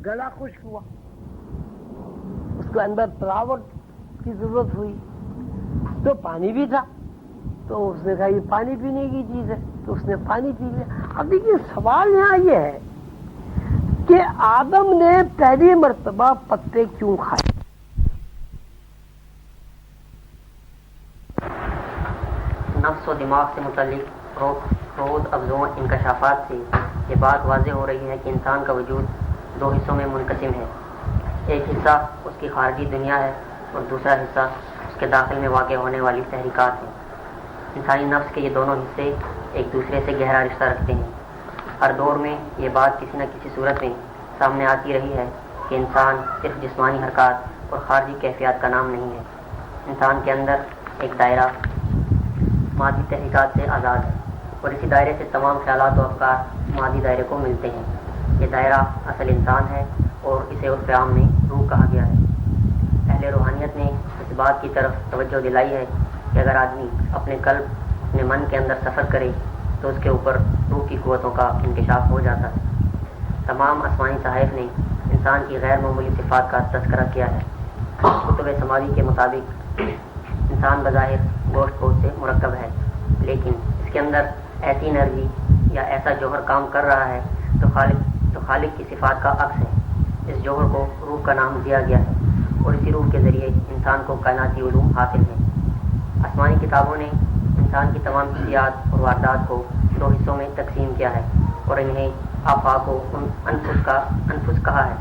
گلا خشک ہوا، اس کے اندر تلاوت کی ضرورت ہوئی، تو پانی بھی تھا، تو اس نے کہا یہ پانی پینے کی چیز ہے، تو اس نے پانی پی لیا۔ اب دیکھیے سوال یہاں یہ ہے کہ آدم نے پہلی مرتبہ پتے کیوں کھائے؟ نفس و دماغ سے متعلق روز افزوں انکشافات سے یہ بات واضح ہو رہی ہے کہ انسان کا وجود دو حصوں میں منقسم ہے۔ ایک حصہ اس کی خارجی دنیا ہے اور دوسرا حصہ اس کے داخل میں واقع ہونے والی تحریکات ہیں۔ انسانی نفس کے یہ دونوں حصے ایک دوسرے سے گہرا رشتہ رکھتے ہیں۔ ہر دور میں یہ بات کسی نہ کسی صورت میں سامنے آتی رہی ہے کہ انسان صرف جسمانی حرکات اور خارجی کیفیات کا نام نہیں ہے۔ انسان کے اندر ایک دائرہ مادی تحریکات سے آزاد ہے اور اسی دائرے سے تمام خیالات و افکار مادی دائرے کو ملتے ہیں۔ یہ دائرہ اصل انسان ہے اور اسے عرف عام میں روح کہا گیا ہے۔ اہل روحانیت نے اس بات کی طرف توجہ دلائی ہے کہ اگر آدمی اپنے قلب اپنے من کے اندر سفر کرے تو اس کے اوپر روح کی قوتوں کا انکشاف ہو جاتا ہے۔ تمام آسمانی صحائف نے انسان کی غیر معمولی صفات کا تذکرہ کیا ہے۔ کتب سماوی کے مطابق انسان بظاہر گوشت پوش سے مرکب ہے، لیکن اس کے اندر ایسی انرجی یا ایسا جوہر کام کر رہا ہے تو خالق کی صفات کا عکس ہے۔ اس جوہر کو روح کا نام دیا گیا ہے اور اسی روح کے ذریعے انسان کو کائناتی علوم حاصل ہیں۔ آسمانی کتابوں نے انسان کی تمام حسیات اور واردات کو دو حصوں میں تقسیم کیا ہے اور انہیں آفاق و انفس کہا ہے۔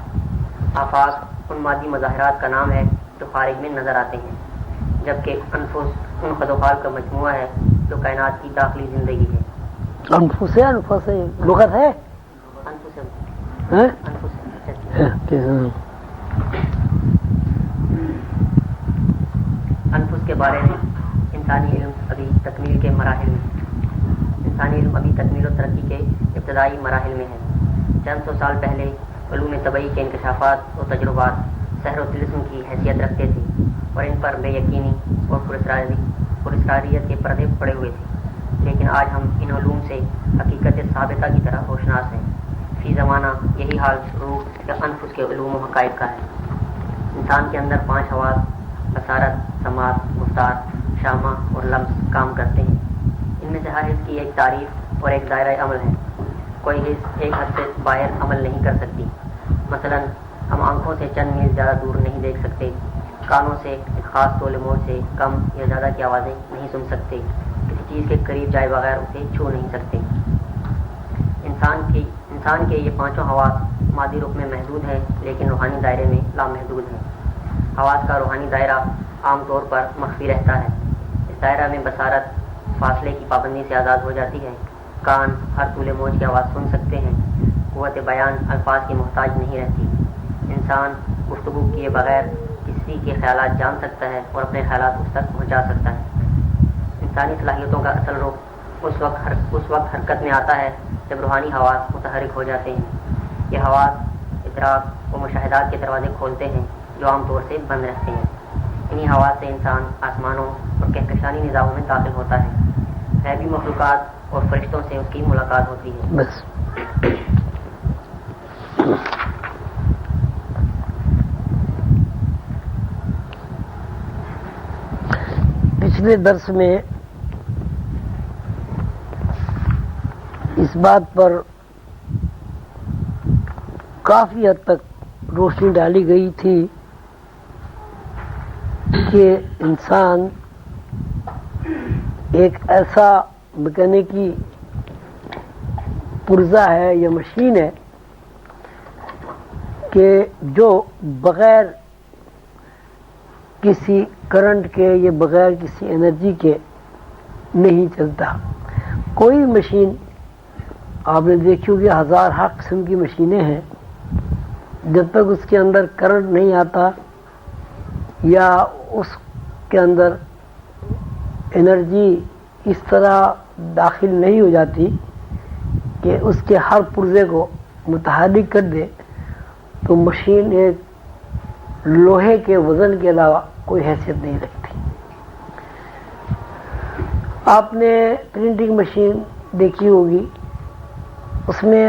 آفاق ان مادی مظاہرات کا نام ہے جو خارج میں نظر آتے ہیں، جبکہ انفس ان خدوخال کا مجموعہ ہے جو کائنات کی داخلی زندگی ہے۔ انفس لغت ہے، انفس کے بارے میں انسانی علم ابھی تکمیل و ترقی کے ابتدائی مراحل میں ہے۔ چند سو سال پہلے علوم طبعی کے انکشافات و تجربات سحر و طلسم کی حیثیت رکھتے تھے اور ان پر بے یقینی اور پراسراریت کے پردے پڑے ہوئے تھے، لیکن آج ہم ان علوم سے حقیقت ثابتہ کی طرح روشناس ہیں۔ فی زمانہ یہی حال روح یا انفس کے علوم و حقائق کا ہے۔ انسان کے اندر 5 حواس بصارت، سماعت، گفتار، شامہ اور لمس کام کرتے ہیں۔ ان میں سے ہر حص کی ایک تعریف اور ایک دائرہ عمل ہے۔ کوئی حص ایک حد سے باہر عمل نہیں کر سکتی۔ مثلا ہم آنکھوں سے چند میل زیادہ دور نہیں دیکھ سکتے، کانوں سے ایک خاص طول موج سے کم یا زیادہ کی آوازیں نہیں سن سکتے، کسی چیز کے قریب جائے بغیر اسے چھو نہیں سکتے۔ انسان کے یہ 5 حواس مادی رخ میں محدود ہیں لیکن روحانی دائرے میں لامحدود ہیں۔ حواس کا روحانی دائرہ عام طور پر مخفی رہتا ہے۔ اس دائرہ میں بصارت فاصلے کی پابندی سے آزاد ہو جاتی ہے، کان ہر طول موج کی آواز سن سکتے ہیں، قوت بیان الفاظ کی محتاج نہیں رہتی، انسان گفتگو کیے بغیر کسی کے خیالات جان سکتا ہے اور اپنے خیالات اس تک پہنچا سکتا ہے۔ انسانی صلاحیتوں کا اصل رخ اس وقت حرکت میں آتا ہے جب روحانی حواس متحرک ہو جاتے ہیں۔ یہ حواس ادراک و مشاہدات کے دروازے کھولتے ہیں جو عام طور سے بند رہتے ہیں۔ انہی حواس سے انسان آسمانوں اور کہکشانی نظاموں میں داخل ہوتا ہے۔ غیبی مخلوقات اور فرشتوں سے اس کی ملاقات ہوتی ہے۔ بس پچھلے درس میں اس بات پر کافی حد تک روشنی ڈالی گئی تھی کہ انسان ایک ایسا میکینکی پرزہ ہے یا مشین ہے کہ جو بغیر کسی کرنٹ کے یا بغیر کسی انرجی کے نہیں چلتا۔ کوئی مشین آپ نے دیکھی ہوگی، 1000 قسم کی مشینیں ہیں، جب تک اس کے اندر کرنٹ نہیں آتا یا اس کے اندر انرجی اس طرح داخل نہیں ہو جاتی کہ اس کے ہر پرزے کو متحرک کر دے، تو مشین ایک لوہے کے وزن کے علاوہ کوئی حیثیت نہیں رکھتی۔ آپ نے پرنٹنگ مشین دیکھی ہوگی، اس میں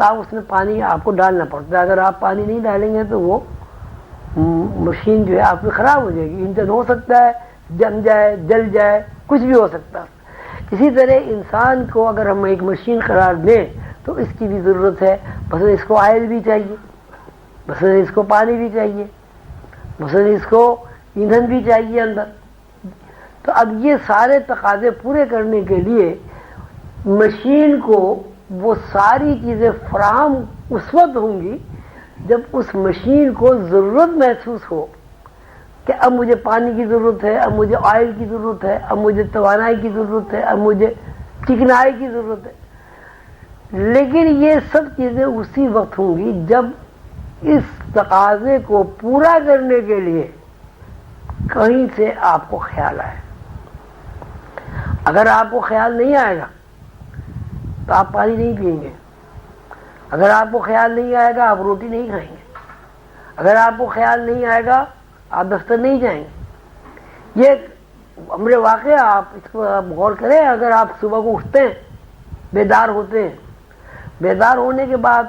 تب اس میں پانی آپ کو ڈالنا پڑتا ہے. اگر آپ پانی نہیں ڈالیں گے تو وہ مشین جو ہے آپ کی خراب ہو جائے گی. انجن ہو سکتا ہے جم جائے, جل جائے, کچھ بھی ہو سکتا ہے. اسی طرح انسان کو اگر ہم ایک مشین قرار دیں تو اس کی بھی ضرورت ہے. مثلا اس کو آئل بھی چاہیے, مثلا اس کو پانی بھی چاہیے, مثلا اس کو ایندھن بھی چاہیے اندر. تو اب یہ سارے تقاضے پورے کرنے کے لیے مشین کو وہ ساری چیزیں فراہم اس وقت ہوں گی جب اس مشین کو ضرورت محسوس ہو کہ اب مجھے پانی کی ضرورت ہے, اب مجھے آئل کی ضرورت ہے, اب مجھے توانائی کی ضرورت ہے, اب مجھے چکنائی کی ضرورت ہے. لیکن یہ سب چیزیں اسی وقت ہوں گی جب اس تقاضے کو پورا کرنے کے لیے کہیں سے آپ کو خیال آئے. اگر آپ کو خیال نہیں آئے گا تو آپ پانی نہیں پئیں گے. اگر آپ کو خیال نہیں آئے گا آپ روٹی نہیں کھائیں گے. اگر آپ کو خیال نہیں آئے گا آپ دفتر نہیں جائیں گے. یہ امر واقعہ, آپ اس کو آپ غور کریں. اگر آپ صبح کو اٹھتے ہیں, بیدار ہوتے ہیں, بیدار ہونے کے بعد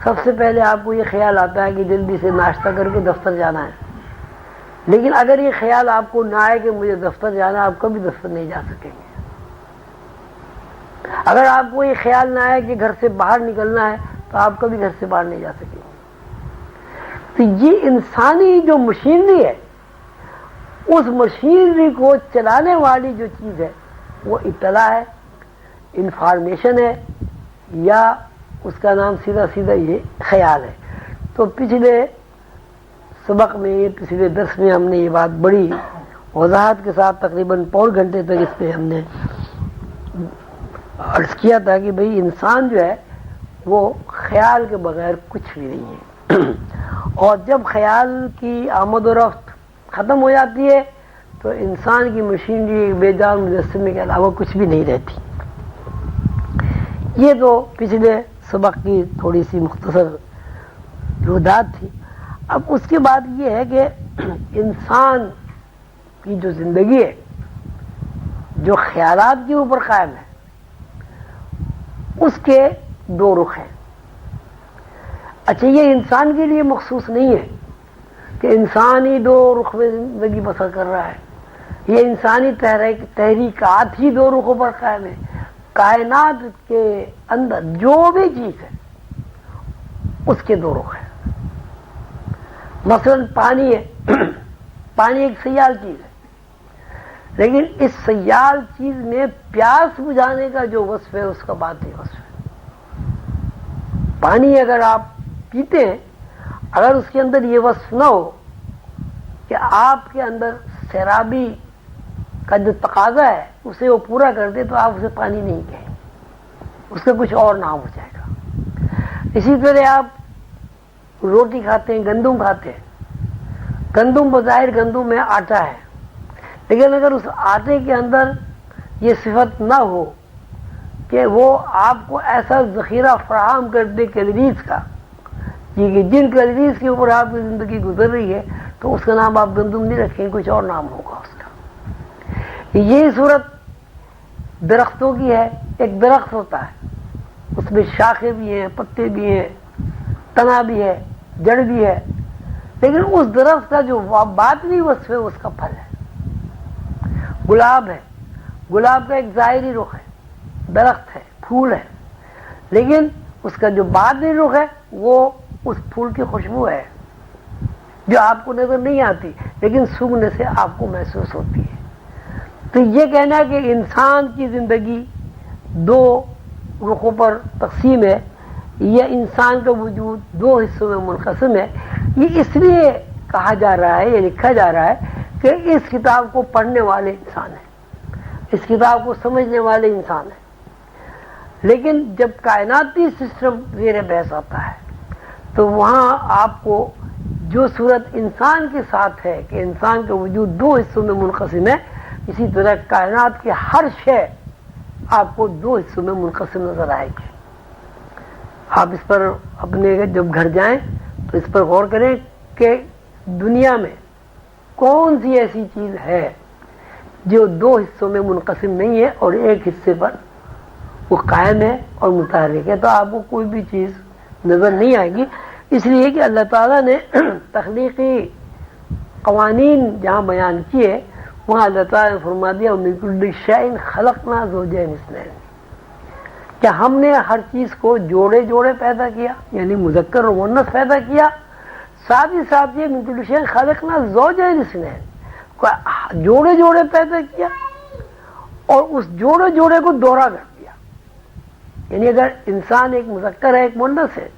سب سے پہلے آپ کو یہ خیال آتا ہے کہ جلدی سے ناشتہ کر کے دفتر جانا ہے. لیکن اگر یہ خیال آپ کو نہ آئے کہ مجھے دفتر جانا ہے, آپ کبھی دفتر نہیں جا سکیں گے. اگر آپ کو یہ خیال نہ آئے کہ گھر سے باہر نکلنا ہے تو آپ کبھی گھر سے باہر نہیں جا سکیں گے. تو یہ انسانی جو مشینری ہے, اس مشینری کو چلانے والی جو چیز ہے وہ اطلاع ہے, انفارمیشن ہے, یا اس کا نام سیدھا سیدھا یہ خیال ہے. تو پچھلے سبق میں, پچھلے درس میں ہم نے یہ بات بڑی وضاحت کے ساتھ تقریباً پون گھنٹے تک اس پہ ہم نے عرض کیا تھا کہ بھئی انسان جو ہے وہ خیال کے بغیر کچھ بھی نہیں ہے. اور جب خیال کی آمد و رفت ختم ہو جاتی ہے تو انسان کی مشینری بے جان مجسمے کے علاوہ کچھ بھی نہیں رہتی. یہ تو پچھلے سبق کی تھوڑی سی مختصر روایت تھی. اب اس کے بعد یہ ہے کہ انسان کی جو زندگی ہے جو خیالات کے اوپر قائم ہے اس کے دو رخ ہیں. اچھا, یہ انسان کے لیے مخصوص نہیں ہے کہ انسان ہی دو رخ میں زندگی بسر کر رہا ہے. یہ انسانی تحریکات ہی دو رخوں پر قائم ہے. کائنات کے اندر جو بھی چیز ہے اس کے دو رخ ہیں. مثلا پانی ہے, پانی ایک سیال چیز ہے, لیکن اس سیال چیز میں پیاس بجھانے کا جو وصف ہے اس کا باطنی وصف ہے. پانی اگر آپ پیتے ہیں, اگر اس کے اندر یہ وصف نہ ہو کہ آپ کے اندر سیرابی کا جو تقاضا ہے اسے وہ پورا کر دے تو آپ اسے پانی نہیں کہیں گے, اس کا کچھ اور نام ہو جائے گا. اسی طرح آپ روٹی کھاتے ہیں, گندم کھاتے ہیں. گندم بظاہر گندم میں آٹا ہے, لیکن اگر اس آٹے کے اندر یہ صفت نہ ہو کہ وہ آپ کو ایسا ذخیرہ فراہم کر دے کیلوریز کا کہ جن کیلوریز کے اوپر آپ کی زندگی گزر رہی ہے, تو اس کا نام آپ گندم نہیں رکھیں, کچھ اور نام ہوگا اس کا. یہی صورت درختوں کی ہے. ایک درخت ہوتا ہے, اس میں شاخیں بھی ہیں, پتے بھی ہیں, تنا بھی ہے, جڑ بھی ہے, لیکن اس درخت کا جو باطنی وصف ہے اس کا پھل ہے. گلاب ہے, گلاب کا ایک ظاہری رخ ہے, درخت ہے, پھول ہے, لیکن اس کا جو باطنی رخ ہے وہ اس پھول کی خوشبو ہے جو آپ کو نظر نہیں آتی لیکن سونگھنے سے آپ کو محسوس ہوتی ہے. تو یہ کہنا کہ انسان کی زندگی دو رخوں پر تقسیم ہے یا انسان کا وجود دو حصوں میں منقسم ہے, یہ اس لیے کہا جا رہا ہے یا لکھا جا رہا ہے کہ اس کتاب کو پڑھنے والے انسان ہیں, اس کتاب کو سمجھنے والے انسان ہیں. لیکن جب کائناتی سسٹم زیر بحث آتا ہے تو وہاں آپ کو جو صورت انسان کے ساتھ ہے کہ انسان کا وجود دو حصوں میں منقسم ہے, اسی طرح کائنات کے ہر شے آپ کو دو حصوں میں منقسم نظر آئے گی. آپ اس پر اپنے جب گھر جائیں تو اس پر غور کریں کہ دنیا میں کون سی ایسی چیز ہے جو دو حصوں میں منقسم نہیں ہے اور ایک حصے پر وہ قائم ہے اور متحرک ہے، تو آپ کو کوئی بھی چیز نظر نہیں آئے گی، اس لیے کہ اللہ تعالیٰ نے تخلیقی قوانین جہاں بیان کیے وہاں اللہ تعالیٰ نے فرما دیا مِن کُلِّ شَیْءٍ خَلَقْنَا زَوْجَیْنِ اثْنَیْنِ، کہ ہم نے ہر چیز کو جوڑے جوڑے پیدا کیا، یعنی مذکر اور مؤنث پیدا کیا، ساتھ ہی ساتھ یہ مِن کُلِّ شَیْءٍ خَلَقْنَا زَوْجَیْنِ اثْنَیْنِ، جوڑے جوڑے پیدا کیا اور اس جوڑے جوڑے کو دوہرا کر دیا، یعنی اگر انسان ایک مذکر ہے ایک مؤنث ہے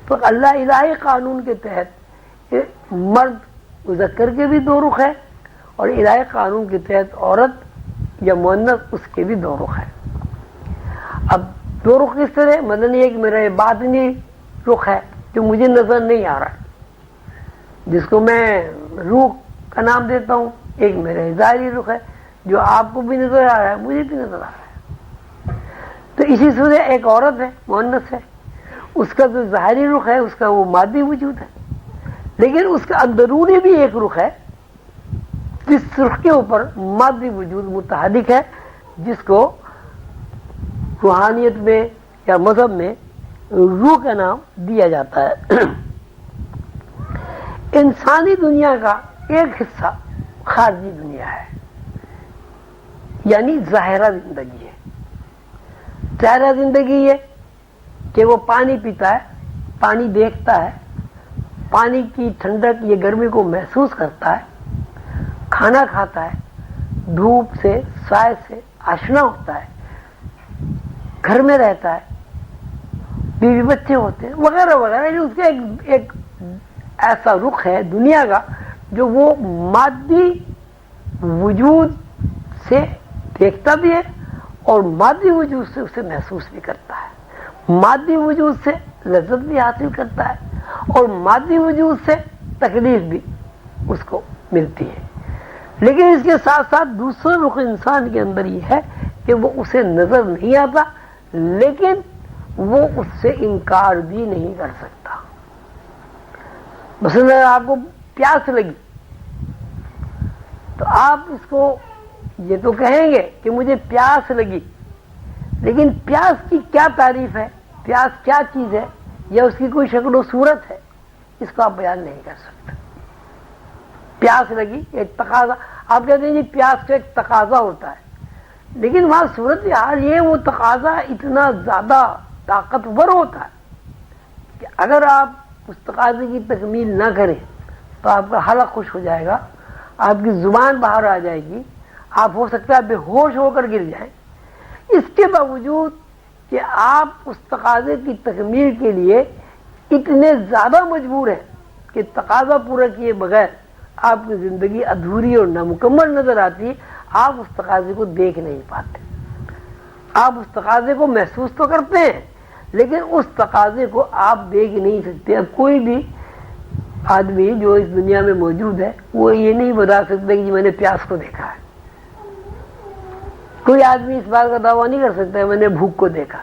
تو اللہ الہی قانون کے تحت مرد مذکر کے بھی دو رخ ہے اور الہی قانون کے تحت عورت یا مؤنث اس کے بھی دو رخ ہے۔ اب دو رخ کس طرح؟ مثلا یہ کہ میرا یہ باطنی رخ ہے جو مجھے نظر نہیں آ رہا ہے، جس کو میں روح کا نام دیتا ہوں، ایک میرا ظاہری رخ ہے جو آپ کو بھی نظر آ رہا ہے مجھے بھی نظر آ رہا ہے۔ تو اسی طرح ایک عورت ہے مؤنث ہے، اس کا جو ظاہری رخ ہے اس کا وہ مادی وجود ہے، لیکن اس کا اندرونی بھی ایک رخ ہے جس رخ کے اوپر مادی وجود متحرک ہے، جس کو روحانیت میں یا مذہب میں روح کا نام دیا جاتا ہے۔ انسانی دنیا کا ایک حصہ خارجی دنیا ہے، یعنی ظاہرہ زندگی ہے۔ ظاہرہ زندگی یہ کہ وہ پانی پیتا ہے، پانی دیکھتا ہے، پانی کی ٹھنڈک یہ گرمی کو محسوس کرتا ہے، کھانا کھاتا ہے، دھوپ سے سائے سے آشنا ہوتا ہے، گھر میں رہتا ہے، بیوی بچے ہوتے ہیں وغیرہ وغیرہ، یعنی اس کا ایک ایسا رخ ہے دنیا کا جو وہ مادی وجود سے دیکھتا بھی ہے اور مادی وجود سے اسے محسوس بھی کرتا ہے، مادی وجود سے لذت بھی حاصل کرتا ہے اور مادی وجود سے تکلیف بھی اس کو ملتی ہے۔ لیکن اس کے ساتھ ساتھ دوسرا رخ انسان کے اندر یہ ہے کہ وہ اسے نظر نہیں آتا لیکن وہ اس سے انکار بھی نہیں کر سکتا۔ مثلا آپ کو پیاس لگی تو آپ اس کو یہ تو کہیں گے کہ مجھے پیاس لگی، لیکن پیاس کی کیا تعریف ہے، پیاس کیا چیز ہے یا اس کی کوئی شکل و صورت ہے، اس کو آپ بیان نہیں کر سکتے۔ پیاس لگی ایک تقاضا، آپ کہتے ہیں جی پیاس کا ایک تقاضا ہوتا ہے، لیکن وہاں صورت حال یہ وہ تقاضا اتنا زیادہ طاقتور ہوتا ہے کہ اگر آپ اس تقاضے کی تکمیل نہ کریں تو آپ کا حلق خوش ہو جائے گا، آپ کی زبان باہر آ جائے گی، آپ ہو سکتا ہے بے ہوش ہو کر گر جائیں۔ اس کے باوجود کہ آپ اس تقاضے کی تکمیل کے لیے اتنے زیادہ مجبور ہیں کہ تقاضا پورا کیے بغیر آپ کی زندگی ادھوری اور نامکمل نظر آتی، آپ اس تقاضے کو دیکھ نہیں پاتے۔ آپ اس تقاضے کو محسوس تو کرتے ہیں لیکن اس تقاضے کو آپ دیکھ نہیں سکتے۔ اب کوئی بھی آدمی جو اس دنیا میں موجود ہے وہ یہ نہیں بتا سکتا کہ میں نے پیاس کو دیکھا ہے، کوئی آدمی اس بات کا دعویٰ نہیں کر سکتا کہ میں نے بھوک کو دیکھا،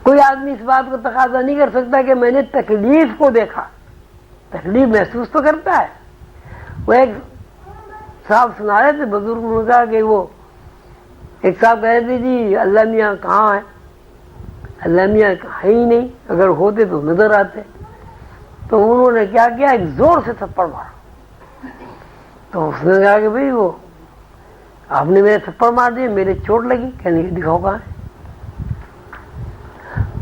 کوئی آدمی اس بات کو تقاضا نہیں کر سکتا کہ میں نے تکلیف کو دیکھا۔ تکلیف محسوس تو کرتا ہے۔ وہ ایک صاحب سنا رہے تھے، بزرگ نے کہا کہ وہ ایک صاحب کہہ رہے تھے جی اللہ میاں کہاں ہے، اللہ میاں ہے ہی نہیں، اگر ہوتے تو نظر آتے۔ تو انہوں نے کیا کیا، ایک زور سے تھپڑ مارا۔ تو اس نے کہا کہ بھئی وہ آپ نے میرے تھپڑ مار دیے، میرے چوٹ لگی، کہنے کی دکھاؤ کہاں ہے۔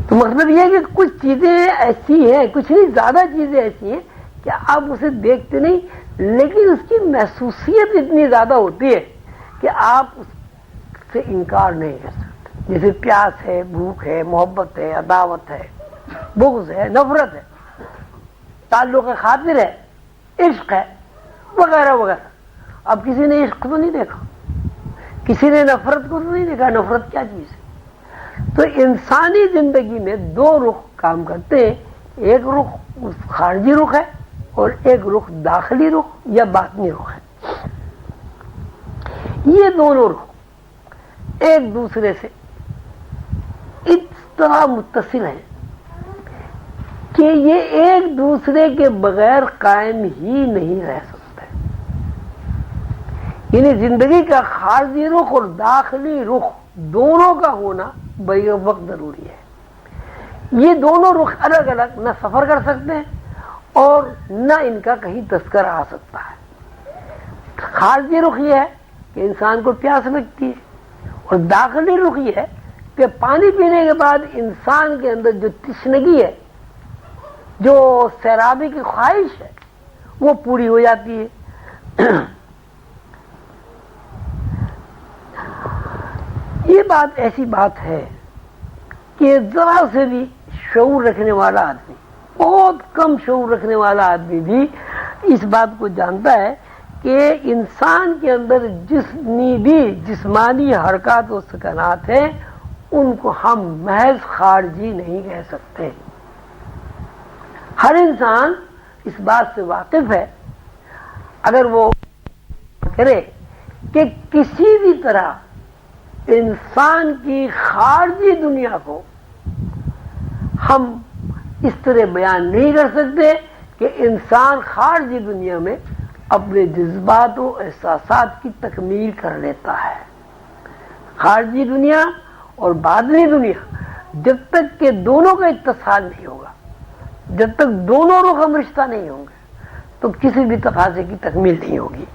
تو مطلب یہ ہے کہ کچھ چیزیں ایسی ہیں، کچھ نہیں زیادہ چیزیں ایسی ہیں کہ آپ اسے دیکھتے نہیں لیکن اس کی محسوسیت اتنی زیادہ ہوتی ہے کہ آپ اس سے انکار نہیں کر سکتے۔ جیسے پیاس ہے، بھوک ہے، محبت ہے، عداوت ہے، بغض ہے، نفرت ہے، تعلق خاطر ہے، عشق ہے وغیرہ وغیرہ۔ اب کسی نے عشق تو نہیں دیکھا، کسی نے نفرت کو تو نہیں دیکھا، نفرت کیا چیز ہے۔ تو انسانی زندگی میں دو رخ کام کرتے ہیں، ایک رخ خارجی رخ ہے اور ایک رخ داخلی رخ یا باطنی رخ ہے۔ یہ دونوں رخ ایک دوسرے سے اس طرح متصل ہیں کہ یہ ایک دوسرے کے بغیر قائم ہی نہیں رہ سکتے۔ یعنی زندگی کا خارجی رخ اور داخلی رخ دونوں کا ہونا بیک وقت ضروری ہے۔ یہ دونوں رخ الگ الگ نہ سفر کر سکتے ہیں اور نہ ان کا کہیں تذکرہ آ سکتا ہے۔ خارجی رخ یہ ہے کہ انسان کو پیاس لگتی ہے، اور داخلی رخ یہ ہے کہ پانی پینے کے بعد انسان کے اندر جو تشنگی ہے، جو سیرابی کی خواہش ہے، وہ پوری ہو جاتی ہے۔ یہ بات ایسی بات ہے کہ ذرا سے بھی شعور رکھنے والا آدمی، بہت کم شعور رکھنے والا آدمی بھی اس بات کو جانتا ہے کہ انسان کے اندر جتنی بھی جسمانی حرکات و سکنات ہیں ان کو ہم محض خارجی نہیں کہہ سکتے۔ ہر انسان اس بات سے واقف ہے، اگر وہ کرے کہ کسی بھی طرح انسان کی خارجی دنیا کو ہم اس طرح بیان نہیں کر سکتے کہ انسان خارجی دنیا میں اپنے جذبات و احساسات کی تکمیل کر لیتا ہے۔ خارجی دنیا اور باطنی دنیا جب تک کہ دونوں کا اتصال نہیں ہوگا، جب تک دونوں رخ ہم رشتہ نہیں ہوں گے، تو کسی بھی تقاضے کی تکمیل نہیں ہوگی۔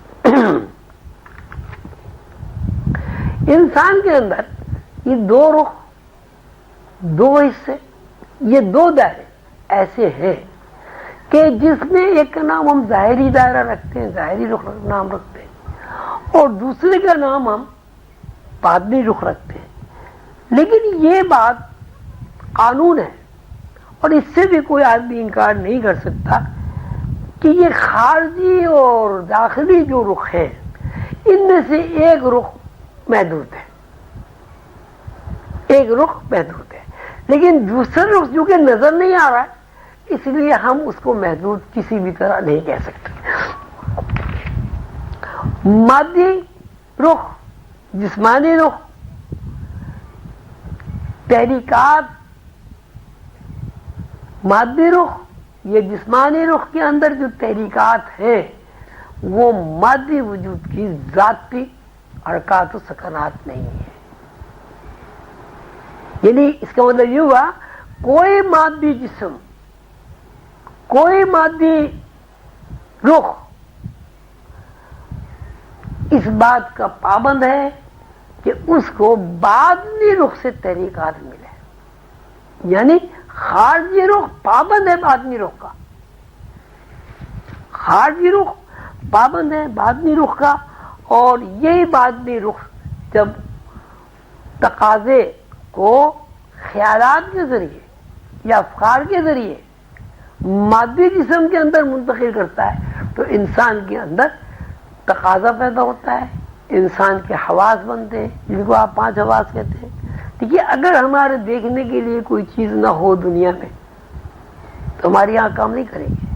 انسان کے اندر یہ دو رخ، دو حصے، یہ دو دائرے ایسے ہیں کہ جس میں ایک کا نام ہم ظاہری دائرہ رکھتے ہیں، ظاہری رخ نام رکھتے ہیں، اور دوسرے کا نام ہم باطنی رخ رکھتے ہیں۔ لیکن یہ بات قانون ہے، اور اس سے بھی کوئی آدمی انکار نہیں کر سکتا کہ یہ خارجی اور داخلی جو رخ ہیں ان میں سے ایک رخ محدود ہے، ایک رخ محدود ہے، لیکن دوسرا رخ جو کہ نظر نہیں آ رہا ہے اس لیے ہم اس کو محدود کسی بھی طرح نہیں کہہ سکتے۔ مادی رخ، جسمانی رخ، تحریکات، مادی رخ، یہ جسمانی رخ کے اندر جو تحریکات ہیں وہ مادی وجود کی ذاتی حرکات و سکنات نہیں ہے۔ یعنی اس کا مطلب یہ ہوا کوئی مادی جسم، کوئی مادی رخ اس بات کا پابند ہے کہ اس کو باطنی رخ سے تحریکات ملے، یعنی خارجی رخ پابند ہے باطنی رخ کا، خارجی رخ پابند ہے باطنی رخ کا، اور یہی باطنی رخ جب تقاضے کو خیالات کے ذریعے یا افکار کے ذریعے مادی جسم کے اندر منتقل کرتا ہے تو انسان کے اندر تقاضا پیدا ہوتا ہے، انسان کے حواس بنتے ہیں، جن کو آپ 5 حواس کہتے ہیں۔ دیکھیے اگر ہمارے دیکھنے کے لیے کوئی چیز نہ ہو دنیا میں تو ہماری آنکھ کام نہیں کرے گی۔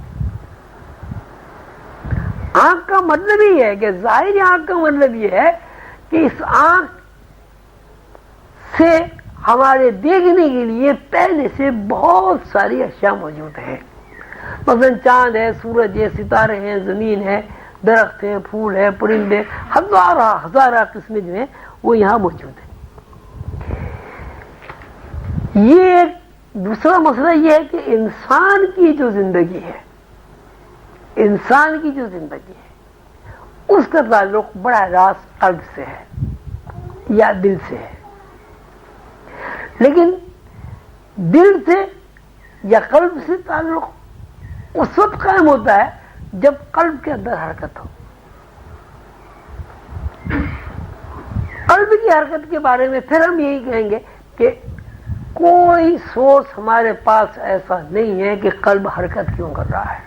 آنکھ کا مطلب ہی ہے کہ ظاہری آنکھ کا مطلب یہ ہے کہ اس آنکھ سے ہمارے دیکھنے کے لیے پہلے سے بہت ساری اشیاء موجود ہیں، مثلا چاند ہے، سورج ہے، ستارے ہیں، زمین ہے، درخت ہیں، پھول ہے، پرندے، ہزارہ قسمیں جو ہیں وہ یہاں موجود ہیں۔ یہ ایک دوسرا مسئلہ یہ ہے کہ انسان کی جو زندگی ہے، انسان کی جو زندگی ہے اس کا تعلق براہ راست قلب سے ہے یا دل سے ہے، لیکن دل سے یا قلب سے تعلق اس وقت قائم ہوتا ہے جب قلب کے اندر حرکت ہو۔ قلب کی حرکت کے بارے میں پھر ہم یہی کہیں گے کہ کوئی سورس ہمارے پاس ایسا نہیں ہے کہ قلب حرکت کیوں کر رہا ہے۔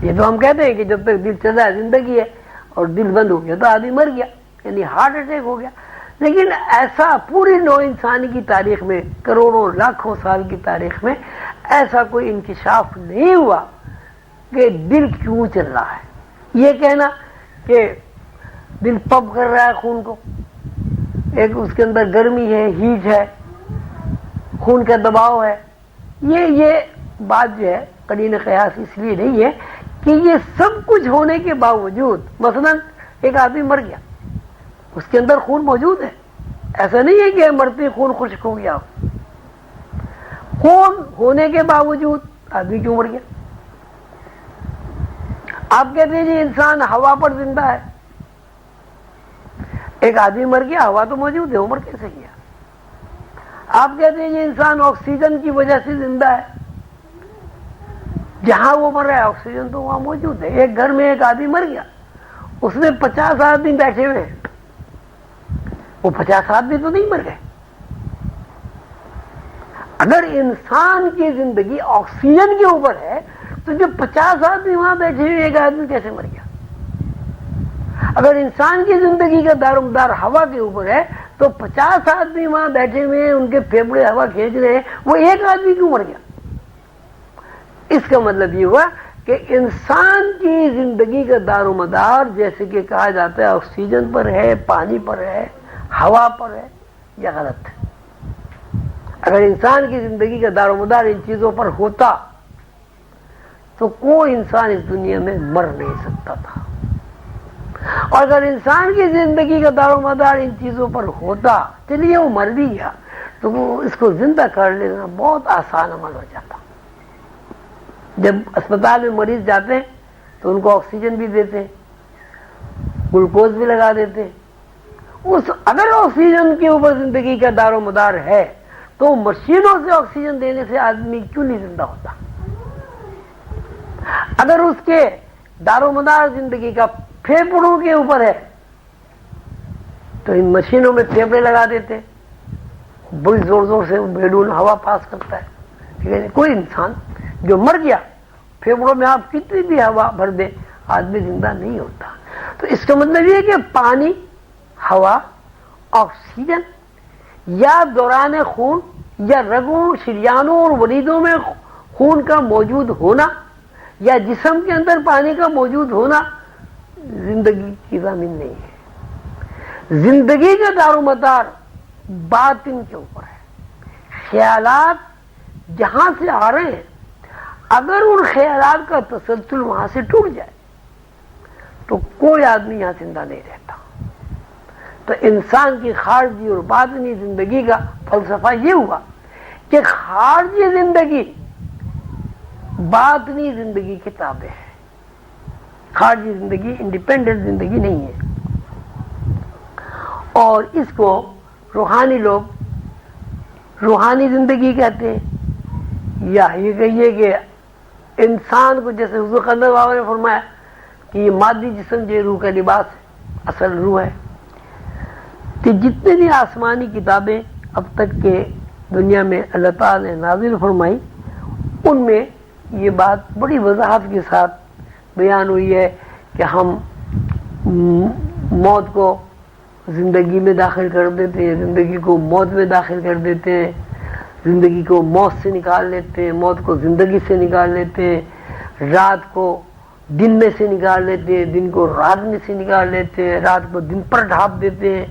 یہ تو ہم کہتے ہیں کہ جب تک دل چل رہا ہے زندگی ہے، اور دل بند ہو گیا تو آدمی مر گیا، یعنی ہارٹ اٹیک ہو گیا۔ لیکن ایسا پوری نوع انسانی کی تاریخ میں، کروڑوں لاکھوں سال کی تاریخ میں ایسا کوئی انکشاف نہیں ہوا کہ دل کیوں چل رہا ہے۔ یہ کہنا کہ دل پمپ کر رہا ہے خون کو، ایک اس کے اندر گرمی ہے، ہیٹ ہے، خون کا دباؤ ہے، یہ بات جو ہے قرین قیاس اس لیے نہیں ہے کہ یہ سب کچھ ہونے کے باوجود مثلا ایک آدمی مر گیا، اس کے اندر خون موجود ہے ایسا نہیں ہے کہ مرتے خون خشک ہو گیا، خون ہونے کے باوجود آدمی کیوں مر گیا؟ آپ کہتے ہیں جی انسان ہوا پر زندہ ہے، ایک آدمی مر گیا، ہوا تو موجود ہے، وہ مر کیسے گیا؟ آپ کہتے ہیں جی انسان آکسیجن کی وجہ سے زندہ ہے، جہاں وہ مر رہا ہے آکسیجن تو وہاں موجود ہے۔ ایک گھر میں ایک آدمی مر گیا، اس میں 50 آدمی بیٹھے ہوئے ہیں، وہ 50 آدمی تو نہیں مر گئے۔ اگر انسان کی زندگی آکسیجن کے اوپر ہے تو جو 50 آدمی وہاں بیٹھے ہوئے ایک آدمی کیسے مر گیا؟ اگر انسان کی زندگی کا دار و مدار ہوا کے اوپر ہے تو 50 آدمی وہاں بیٹھے ہوئے ہیں، ان کے پھیپھڑے ہوا کھینچ رہے ہیں، وہ ایک آدمی کیوں مر گیا؟ اس کا مطلب یہ ہوا کہ انسان کی زندگی کا دار و مدار جیسے کہ کہا جاتا ہے آکسیجن پر ہے، پانی پر ہے، ہوا پر ہے، یہ غلط ہے۔ اگر انسان کی زندگی کا دار و مدار ان چیزوں پر ہوتا تو کوئی انسان اس دنیا میں مر نہیں سکتا تھا، اور اگر انسان کی زندگی کا دار و مدار ان چیزوں پر ہوتا، چلیے وہ مر بھی گیا تو وہ اس کو زندہ کر لینا بہت آسان عمل ہو جاتا۔ جب اسپتال میں مریض جاتے ہیں تو ان کو آکسیجن بھی دیتے ہیں، گلوکوز بھی لگا دیتے ہیں۔ اگر آکسیجن کے اوپر زندگی کا دار و مدار ہے تو مشینوں سے آکسیجن دینے سے آدمی کیوں نہیں زندہ ہوتا؟ اگر اس کے دار و مدار زندگی کا پھیپھڑوں کے اوپر ہے تو ان مشینوں میں پھیپھڑے لگا دیتے، بڑی زور زور سے بیلون ہوا پاس کرتا ہے، ٹھیک ہے؟ کوئی انسان جو مر گیا پھیپھڑوں میں آپ کتنی بھی ہوا بھر دیں آدمی زندہ نہیں ہوتا۔ تو اس کا مطلب یہ کہ پانی، ہوا، آکسیجن یا دوران خون یا رگوں، شریانوں اور وریدوں میں خون کا موجود ہونا یا جسم کے اندر پانی کا موجود ہونا زندگی کی ضامن نہیں ہے۔ زندگی کا دار و مدار باطن کے اوپر ہے۔ خیالات جہاں سے آ رہے ہیں اگر ان خیالات کا تسلسل وہاں سے ٹوٹ جائے تو کوئی آدمی یہاں زندہ نہیں رہتا۔ تو انسان کی خارجی اور باطنی زندگی کا فلسفہ یہ ہوا کہ خارجی زندگی باطنی زندگی کے تابع ہے، خارجی زندگی انڈیپینڈنٹ زندگی نہیں ہے۔ اور اس کو روحانی لوگ روحانی زندگی کہتے ہیں، یا یہ کہیے کہ انسان کو جیسے حضور قدر بابا نے فرمایا کہ یہ مادی جسم جو روح کا لباس ہے، اصل روح ہے۔ کہ جتنے بھی آسمانی کتابیں اب تک کے دنیا میں اللہ تعالی نے نازل فرمائی ان میں یہ بات بڑی وضاحت کے ساتھ بیان ہوئی ہے کہ ہم موت کو زندگی میں داخل کر دیتے ہیں، زندگی کو موت میں داخل کر دیتے ہیں، زندگی کو موت سے نکال لیتے ہیں، موت کو زندگی سے نکال لیتے ہیں، رات کو دن میں سے نکال لیتے ہیں، دن کو رات میں سے نکال لیتے ہیں، رات کو دن پر ڈھانپ دیتے ہیں،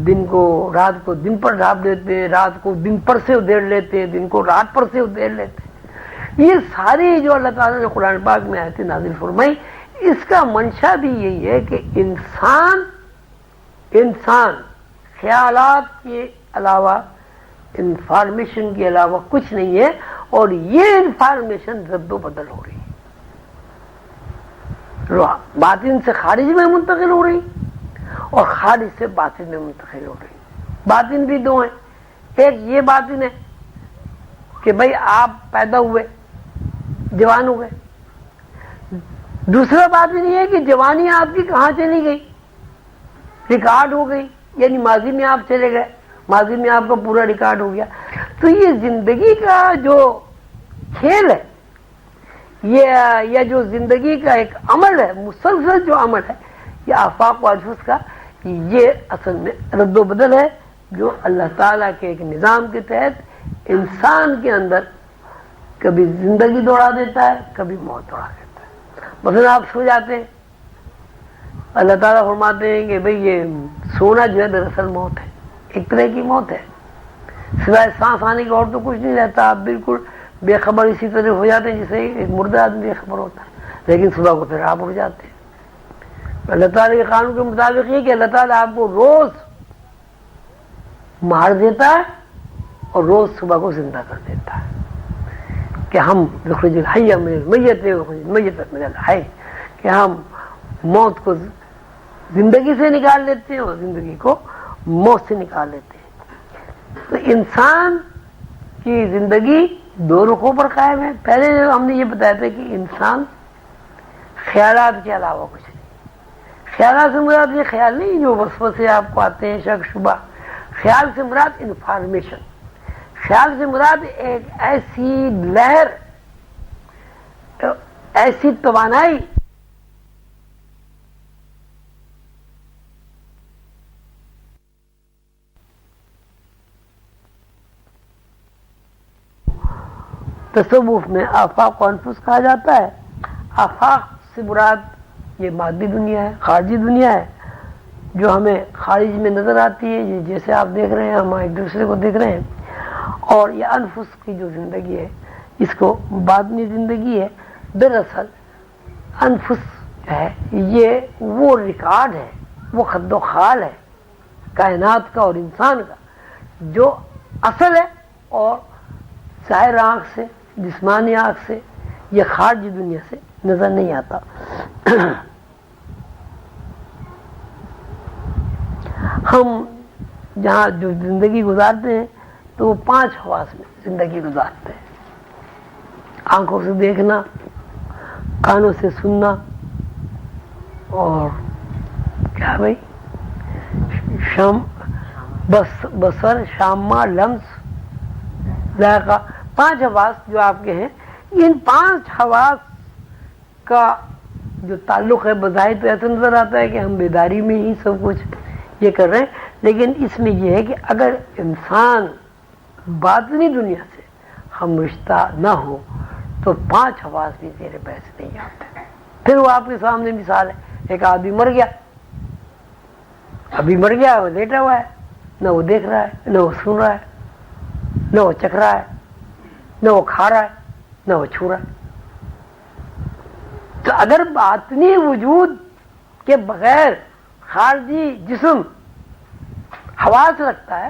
دن کو رات کو دن پر ڈھانپ دیتے ہیں، رات کو دن پر سے ادھیڑ لیتے ہیں، دن کو رات پر سے ادھیڑ لیتے ہیں۔ یہ ساری جو اللہ تعالیٰ نے قرآن پاک میں آیتیں نازل فرمائی، اس کا منشا بھی یہی ہے کہ انسان خیالات کے علاوہ، انفارمیشن کے علاوہ کچھ نہیں ہے، اور یہ انفارمیشن رد و بدل ہو رہی ہے، باطن سے خارج میں منتقل ہو رہی اور خارج سے باطن میں منتقل ہو رہی۔ باطن بھی دو ہیں، ایک یہ باطن ہے کہ بھئی آپ پیدا ہوئے، جوان ہوئے، دوسرا باطن یہ ہے کہ جوانی آپ کی کہاں چلی گئی، ریکارڈ ہو گئی، یعنی ماضی میں آپ چلے گئے، ماضی میں آپ کا پورا ریکارڈ ہو گیا۔ تو یہ زندگی کا جو کھیل ہے، یہ جو زندگی کا ایک عمل ہے، مسلسل جو عمل ہے، یہ آفاق و انفس کا، یہ اصل میں رد و بدل ہے جو اللہ تعالیٰ کے ایک نظام کے تحت انسان کے اندر کبھی زندگی دوڑا دیتا ہے، کبھی موت دوڑا دیتا ہے۔ مثلا آپ سو جاتے ہیں، اللہ تعالیٰ فرماتے ہیں کہ بھئی یہ سونا جو ہے دراصل موت ہے، ایک طرح کی موت ہے، سوائے سانس آنے کا اور تو کچھ نہیں رہتا، آپ بالکل بے خبر اسی طرح ہو جاتے ہیں جیسے ایک مردہ آدمی بے خبر ہوتا ہے، لیکن صبح کو پھر آپ اٹھ جاتے ہیں۔ اللہ تعالیٰ کے قانون کے مطابق یہ کہ اللہ تعالیٰ آپ کو روز مار دیتا ہے اور روز صبح کو زندہ کر دیتا ہے کہ ہم نخرج الحی من المیت ونخرج المیت من الحی، کہ ہم موت کو زندگی سے نکال لیتے ہیں اور زندگی کو موت سے نکال لیتے ہیں۔ تو انسان کی زندگی دو رخوں پر قائم ہے۔ پہلے ہم نے یہ بتایا تھا کہ انسان خیالات کے علاوہ کچھ نہیں۔ خیالات سے مراد یہ خیال نہیں جو وسوسے آپ کو آتے ہیں، شک شبہ۔ خیال سے مراد انفارمیشن، خیال سے مراد ایک ایسی لہر، ایسی توانائی تصوف میں آفاق و انفس کہا جاتا ہے۔ آفاق سے مراد یہ مادی دنیا ہے، خارجی دنیا ہے جو ہمیں خارج میں نظر آتی ہے، یہ جیسے آپ دیکھ رہے ہیں، ہم ایک دوسرے کو دیکھ رہے ہیں۔ اور یہ انفس کی جو زندگی ہے اس کو باطنی زندگی ہے۔ دراصل انفس جو ہے یہ وہ ریکارڈ ہے، وہ خد و خال ہے کائنات کا اور انسان کا، جو اصل ہے اور ظاہر آنکھ سے، جسمانی آنکھ سے، یہ خارجی دنیا سے نظر نہیں آتا۔ ہم جہاں جو زندگی گزارتے ہیں تو وہ 5 حواس میں زندگی گزارتے ہیں۔ آنکھوں سے دیکھنا، کانوں سے سننا، اور کیا بھائی بصر، شامہ، لمس، ذائقہ، 5 حواس جو آپ کے ہیں۔ ان 5 حواس کا جو تعلق ہے بظاہر تو ایسا نظر آتا ہے کہ ہم بیداری میں ہی سب کچھ یہ کر رہے ہیں، لیکن اس میں یہ ہے کہ اگر انسان باطنی دنیا سے ہم رشتہ نہ ہو تو 5 حواس بھی تیرے پیسے نہیں آتے۔ پھر وہ آپ کے سامنے مثال ہے، ایک آدمی مر گیا، ابھی مر گیا، وہ لیٹا ہوا ہے، نہ وہ دیکھ رہا ہے، نہ وہ سن رہا ہے، نہ وہ چکھ رہا ہے، نہ وہ کھا رہا ہے، نہ وہ چھو رہا ہے۔ تو اگر باطنی وجود کے بغیر خارجی جسم حواس رکھتا ہے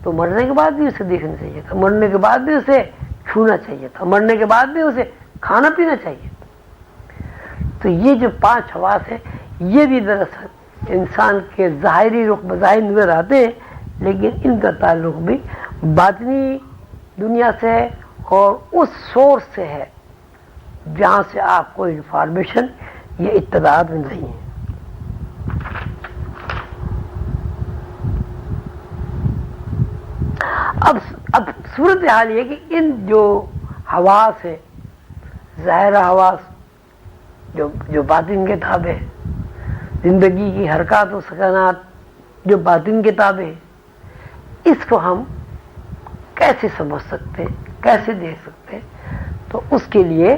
تو مرنے کے بعد بھی اسے دیکھنا چاہیے تھا، مرنے کے بعد بھی اسے چھونا چاہیے تھا، مرنے کے بعد بھی اسے کھانا پینا چاہیے۔ تو یہ جو 5 حواس ہیں یہ بھی دراصل انسان کے ظاہری رخ بظاہر نظر آتے ہیں، لیکن ان کا تعلق بھی باطنی دنیا سے ہے اور اس سورس سے ہے جہاں سے آپ کو انفارمیشن یا اطلاعات مل رہی ہیں۔ اب صورتحال یہ کہ ان جو حواس ہے، ظاہر حواس جو باطن کے تابع ہے، زندگی کی حرکات و سکنات جو باطن کے تابع ہے، اس کو ہم کیسے سمجھ سکتے ہیں، کیسے دیکھ سکتے ہیں؟ تو اس کے لیے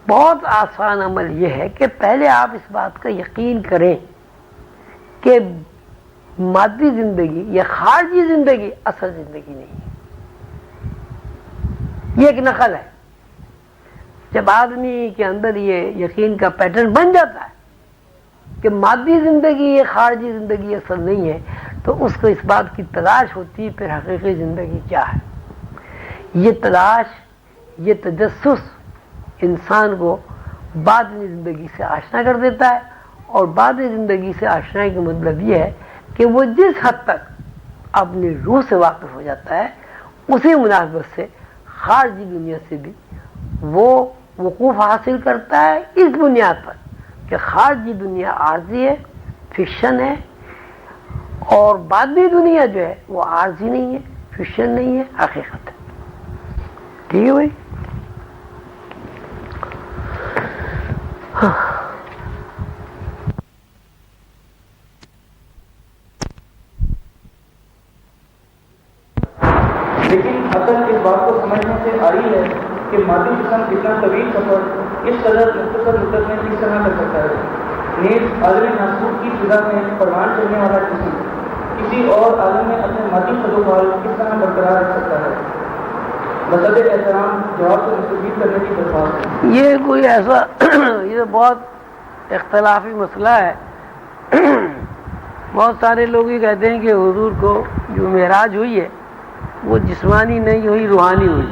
بہت آسان عمل یہ ہے کہ پہلے آپ اس بات کا یقین کریں کہ مادی زندگی یا خارجی زندگی اصل زندگی نہیں ہے، یہ ایک نقل ہے۔ جب آدمی کے اندر یہ یقین کا پیٹرن بن جاتا ہے کہ مادی زندگی یا خارجی زندگی اصل نہیں ہے، تو اس کو اس بات کی تلاش ہوتی ہے پھر حقیقی زندگی کیا ہے۔ یہ تلاش، یہ تجسس انسان کو باطنی زندگی سے آشنا کر دیتا ہے، اور باطنی زندگی سے آشنائی کا مطلب یہ ہے کہ وہ جس حد تک اپنی روح سے واقف ہو جاتا ہے اسی مناسبت سے خارجی دنیا سے بھی وہ وقوف حاصل کرتا ہے، اس بنیاد پر کہ خارجی دنیا عارضی ہے، فکشن ہے، اور باطنی دنیا جو ہے وہ عارضی نہیں ہے، فکشن نہیں ہے، حقیقت ہے۔ ٹھیک ہے بھائی؟ لیکن عقل اس بات کو سمجھنے سے آ رہی ہے کہ مادی جسم اتنا طویل سفر اس قدر مختصر مدت میں کس طرح کر سکتا ہے۔ نیز عالم ناسوت کی فضا میں پروان چلنے والا جسم کسی اور عالم میں اپنے مادی خد و خال کس طرح برقرار رکھ سکتا ہے؟ مصدر احترام جواب سے مستفید کرنے کی درخواست ہے۔ یہ کوئی ایسا یہ بہت اختلافی مسئلہ ہے۔ بہت سارے لوگ یہ کہتے ہیں کہ حضور کو جو معراج ہوئی ہے وہ جسمانی نہیں ہوئی، روحانی ہوئی۔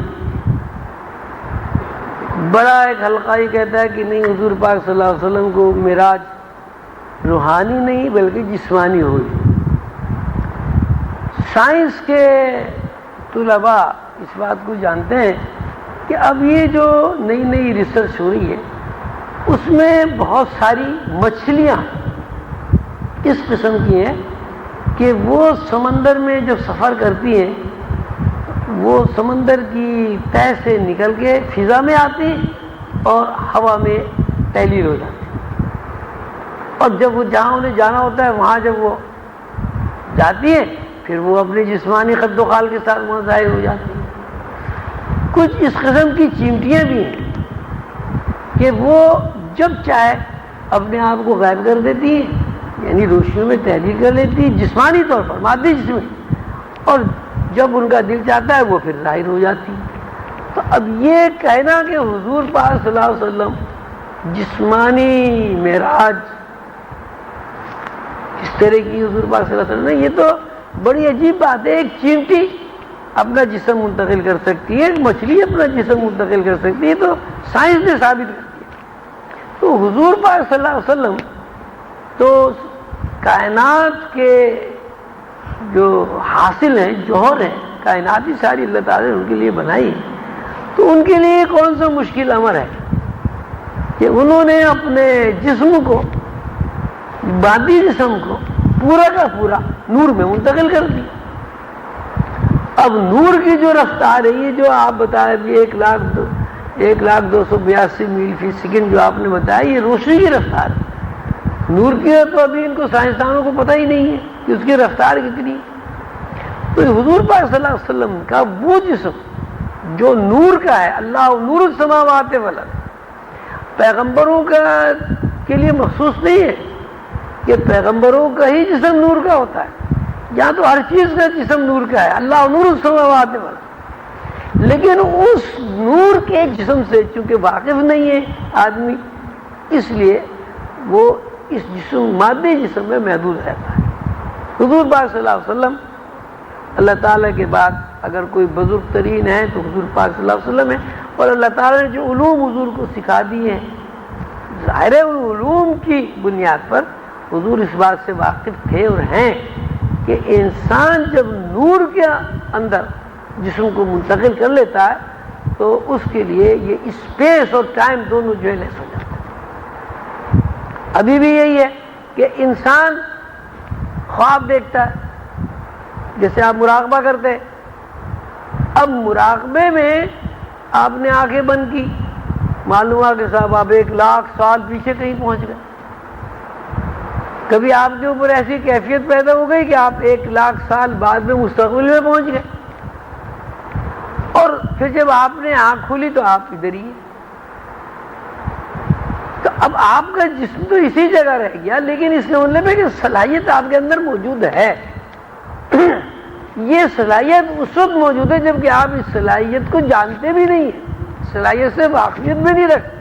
بڑا ایک حلقہ یہ کہتا ہے کہ نہیں، حضور پاک صلی اللہ علیہ وسلم کو معراج روحانی نہیں بلکہ جسمانی ہوئی۔ سائنس کے طلباء اس بات کو جانتے ہیں کہ اب یہ جو نئی نئی ریسرچ ہو رہی ہے اس میں بہت ساری مچھلیاں اس قسم کی ہیں کہ وہ سمندر میں جب سفر کرتی ہیں وہ سمندر کی تہ سے نکل کے فضا میں آتی اور ہوا میں تحلیل ہو جاتی، اور جب وہ جہاں انہیں جانا ہوتا ہے وہاں جب وہ جاتی ہے پھر وہ اپنے جسمانی خد و خال کے ساتھ وہاں ظاہر ہو جاتی ہیں۔ کچھ اس قسم کی چیمٹیاں بھی ہیں کہ وہ جب چاہے اپنے آپ کو غائب کر دیتی ہیں، یعنی روشنیوں میں تحلیل کر لیتی ہے جسمانی طور پر، مادی جسم میں، اور جب ان کا دل چاہتا ہے وہ پھر ظاہر ہو جاتی ہے۔ تو اب یہ کہنا کہ حضور پاک صلی اللہ علیہ وسلم جسمانی معراج اس طرح کی حضور پاک صلی اللہ علیہ وسلم نے، یہ تو بڑی عجیب بات ہے۔ ایک چیمٹی اپنا جسم منتقل کر سکتی ہے، ایک مچھلی اپنا جسم منتقل کر سکتی ہے، تو سائنس نے ثابت کر دیا۔ تو حضور پاک صلی اللہ علیہ وسلم تو کائنات کے جو حاصل ہیں، جوہر ہیں، کائناتی ساری اللہ تعالیٰ نے ان کے لیے بنائی، تو ان کے لیے کون سا مشکل امر ہے کہ انہوں نے اپنے جسم کو، مادی جسم کو پورا کا پورا نور میں منتقل کر دیا۔ اب نور کی جو رفتار ہے، یہ جو آپ بتائے 1,02,82 میل فی سیکنڈ جو آپ نے بتایا، یہ روشنی کی رفتار ہے۔ نور کی تو ابھی ان کو سائنسدانوں کو پتہ ہی نہیں ہے کہ اس کی رفتار کتنی ہے۔ تو حضور پاک صلی اللہ علیہ وسلم کا وہ جسم جو نور کا ہے، اللہ نور السماوات والارض، پیغمبروں کے لیے مخصوص نہیں ہے کہ پیغمبروں کا ہی جسم نور کا ہوتا ہے، یہاں تو ہر چیز کا جسم نور کا ہے، اللہ نور السماوات والارض۔ لیکن اس نور کے جسم سے چونکہ واقف نہیں ہے آدمی، اس لیے وہ اس جسم، مادی جسم میں محدود رہتا ہے۔ حضور پاک صلی اللہ علیہ وسلم، اللہ تعالیٰ کے بعد اگر کوئی بزرگ ترین ہے تو حضور پاک صلی اللہ علیہ وسلم ہے، اور اللہ تعالیٰ نے جو علوم حضور کو سکھا دیے ہیں، ظاہر ہے ان علوم کی بنیاد پر حضور اس بات سے واقف تھے اور ہیں کہ انسان جب نور کے اندر جسم کو منتقل کر لیتا ہے تو اس کے لیے یہ اسپیس اور ٹائم دونوں جو ہے لیس ہو جاتا ہے۔ ابھی بھی یہی ہے کہ انسان خواب دیکھتا ہے، جیسے آپ مراقبہ کرتے ہیں، اب مراقبے میں آپ نے آنکھیں بند کی، معلوم ہوا کہ صاحب آپ 1,00,000 سال پیچھے کہیں پہنچ گئے۔ کبھی آپ کے اوپر ایسی کیفیت پیدا ہو گئی کہ آپ 1,00,000 سال بعد میں مستقبل میں پہنچ گئے، اور پھر جب آپ نے آنکھ کھولی تو آپ ادھر ہی ہیں۔ تو اب آپ کا جسم تو اسی جگہ رہ گیا، لیکن اس کا مطلب ہے کہ صلاحیت آپ کے اندر موجود ہے۔ یہ صلاحیت اس وقت موجود ہے جبکہ آپ اس صلاحیت کو جانتے بھی نہیں ہیں، صلاحیت سے واقفیت بھی نہیں رکھتے۔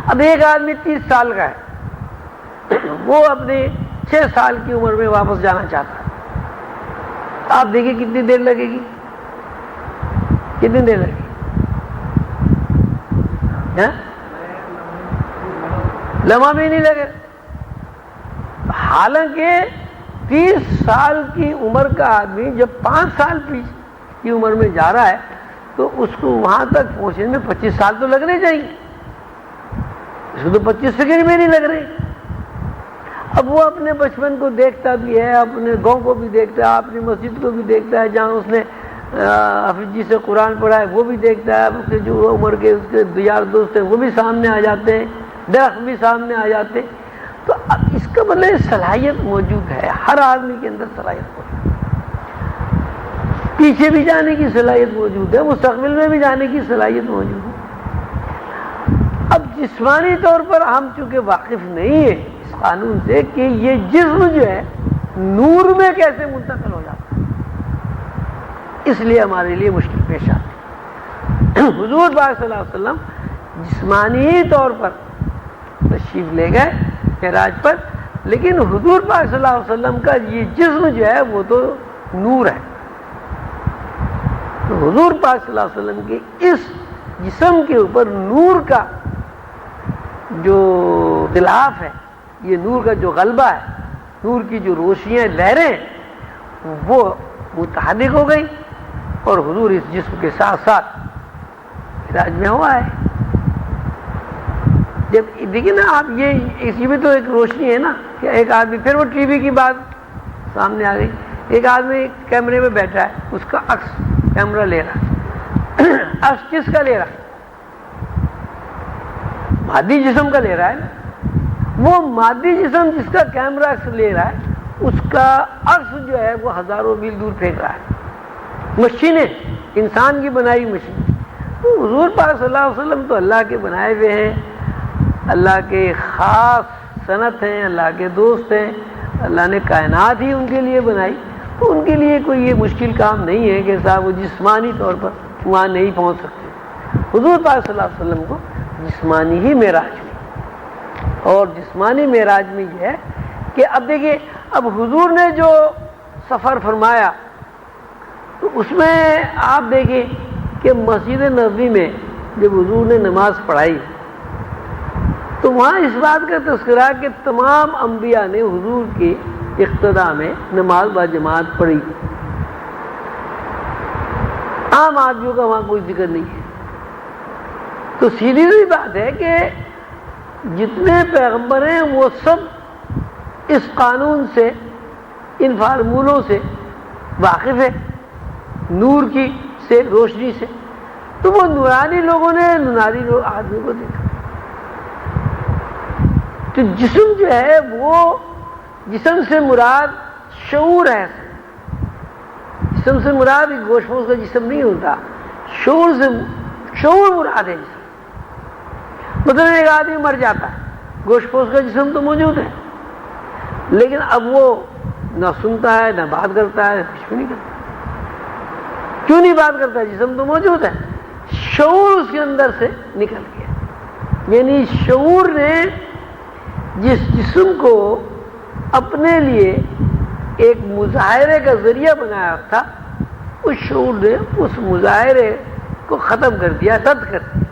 اب ایک آدمی 30 سال کا ہے، وہ اپنے 6 سال کی عمر میں واپس جانا چاہتا ہے، آپ دیکھیں کتنی دیر لگے گی، کتنی دیر لگے گی؟ لمحہ بھی نہیں لگے۔ حالانکہ 30 سال کی عمر کا آدمی جب 5 سال کی عمر میں جا رہا ہے تو اس کو وہاں تک پہنچنے میں 25 سال تو لگنے چاہیے، اس کو تو 25 سیکنڈ میں نہیں لگ رہے۔ اب وہ اپنے بچپن کو دیکھتا بھی ہے، اپنے گاؤں کو بھی دیکھتا ہے، اپنی مسجد کو بھی دیکھتا ہے جہاں اس نے حافظ جی سے قرآن پڑھا ہے وہ بھی دیکھتا ہے، اس کے جو عمر کے اس کے یار دوست ہیں وہ بھی سامنے آ جاتے ہیں، درخت بھی سامنے آ جاتے ہیں۔ تو اب اس کا مطلب صلاحیت موجود ہے، ہر آدمی کے اندر صلاحیت موجود ہے، پیچھے بھی جانے کی صلاحیت موجود ہے، مستقبل میں بھی جانے کی صلاحیت موجود ہے۔ اب جسمانی طور پر ہم چونکہ واقف نہیں ہیں اس قانون سے کہ یہ جسم جو ہے نور میں کیسے منتقل ہو جاتا ہے، اس لیے ہمارے لیے مشکل پیش آتی ہے۔ حضور پاک صلی اللہ علیہ وسلم جسمانی طور پر تشریف لے گئے معراج پر، لیکن حضور پاک صلی اللہ علیہ وسلم کا یہ جسم جو ہے وہ تو نور ہے. تو حضور پاک صلی اللہ علیہ وسلم کے اس جسم کے اوپر نور کا جو غلاف ہے، یہ نور کا جو غلبہ ہے، نور کی جو روشنیاں لہریں وہ متحرک ہو گئی اور حضور اس جسم کے ساتھ ساتھ معراج میں ہوا ہے. جب دیکھیں نا آپ، یہ اسی میں تو ایک روشنی ہے نا کہ ایک آدمی، پھر وہ ٹی وی کی بات سامنے آ گئی، ایک آدمی کیمرے میں بیٹھا ہے، اس کا عکس کیمرہ لے رہا ہے. عکس کس کا لے رہا ہے؟ مادی جسم کا لے رہا ہے نا. وہ مادی جسم جس کا کیمرہ عکس لے رہا ہے، اس کا عکس جو ہے وہ ہزاروں میل دور پھینک رہا ہے. مشینیں، انسان کی بنائی مشین. حضور پاک صلی اللہ علیہ وسلم تو اللہ کے بنائے ہوئے ہیں، اللہ کے خاص صنعت ہیں، اللہ کے دوست ہیں. اللہ نے کائنات ہی ان کے لیے بنائی، تو ان کے لیے کوئی یہ مشکل کام نہیں ہے کہ صاحب وہ جسمانی طور پر وہاں نہیں پہنچ سکتے. حضور پاک صلی اللہ علیہ وسلم کو جسمانی ہی معراج ہوئی. اور جسمانی معراج میں یہ ہے کہ اب دیکھیے، اب حضور نے جو سفر فرمایا تو اس میں آپ دیکھیں کہ مسجد نبوی میں جب حضور نے نماز پڑھائی تو وہاں اس بات کا تذکرہ کہ تمام انبیاء نے حضور کے اقتداء میں نماز با جماعت پڑھی. عام آدمیوں کا وہاں کوئی ذکر نہیں ہے. تو سیدھی سی بات ہے کہ جتنے پیغمبر ہیں وہ سب اس قانون سے، ان فارمولوں سے واقف ہے، نور کی سے، روشنی سے. تو وہ نورانی لوگوں نے نورانی آدمی کو دیکھا. تو جسم جو ہے وہ، جسم سے مراد شعور ہے. جسم سے مراد ایک گوشت پوش کا جسم نہیں ہوتا، شعور سے، شعور مراد ہے جسم. مطلب ایک آدمی مر جاتا ہے، گوشت پوش کا جسم تو موجود ہے لیکن اب وہ نہ سنتا ہے، نہ بات کرتا ہے، کچھ بھی نہیں کرتا. کیوں نہیں بات کرتا؟ جسم تو موجود ہے. شعور اس کے اندر سے نکل گیا. یعنی شعور نے جس جسم کو اپنے لیے ایک مظاہرے کا ذریعہ بنایا تھا، اس شعور نے اس مظاہرے کو ختم کر دیا، رد کر دیا،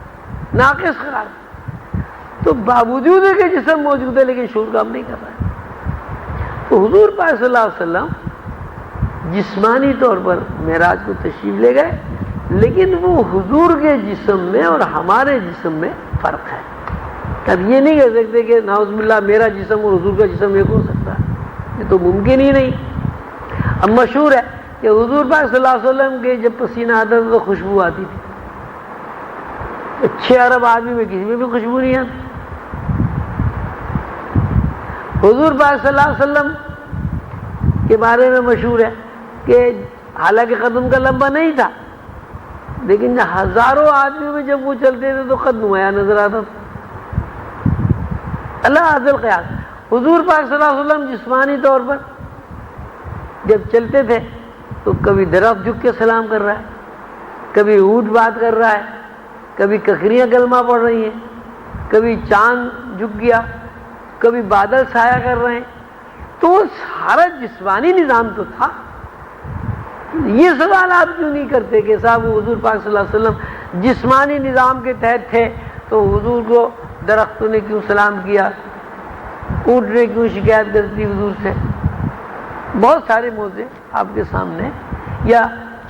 ناقص قرار دیا. تو باوجود ہے کہ جسم موجود ہے لیکن شعور کام نہیں کر رہا ہے. تو حضور پاک صلی اللہ علیہ وسلم جسمانی طور پر معراج کو تشریف لے گئے، لیکن وہ حضور کے جسم میں اور ہمارے جسم میں فرق ہے. اب یہ نہیں کہہ سکتے کہ نعوذ باللہ میرا جسم اور حضور کا جسم ایک ہو سکتا ہے، یہ تو ممکن ہی نہیں. اب مشہور ہے کہ حضور پاک صلی اللہ علیہ وسلم کے جب پسینہ آتا تھا تو خوشبو آتی تھی. 6 ارب آدمی میں کسی میں بھی خوشبو نہیں آتی. حضور پاک صلی اللہ علیہ وسلم کے بارے میں مشہور ہے کہ حالانکہ قدم کا لمبا نہیں تھا لیکن ہزاروں آدمیوں میں جب وہ چلتے تھے تو قد نمایاں نظر آتا تھا. اللہ عزل قیاس. حضور پاک صلی اللہ علیہ وسلم جسمانی طور پر جب چلتے تھے تو کبھی درخت جھک کے سلام کر رہا ہے، کبھی اونٹ بات کر رہا ہے، کبھی ککریاں کلمہ پڑھ رہی ہیں، کبھی چاند جھک گیا، کبھی بادل سایہ کر رہے ہیں. تو سارا جسمانی نظام تو تھا. یہ سوال آپ کیوں نہیں کرتے کہ صاحب حضور پاک صلی اللہ علیہ وسلم جسمانی نظام کے تحت تھے تو حضور کو درختوں نے کیوں سلام کیا، اونٹ نے کیوں شکایت کرتی حضور سے؟ بہت سارے موضوع آپ کے سامنے. یا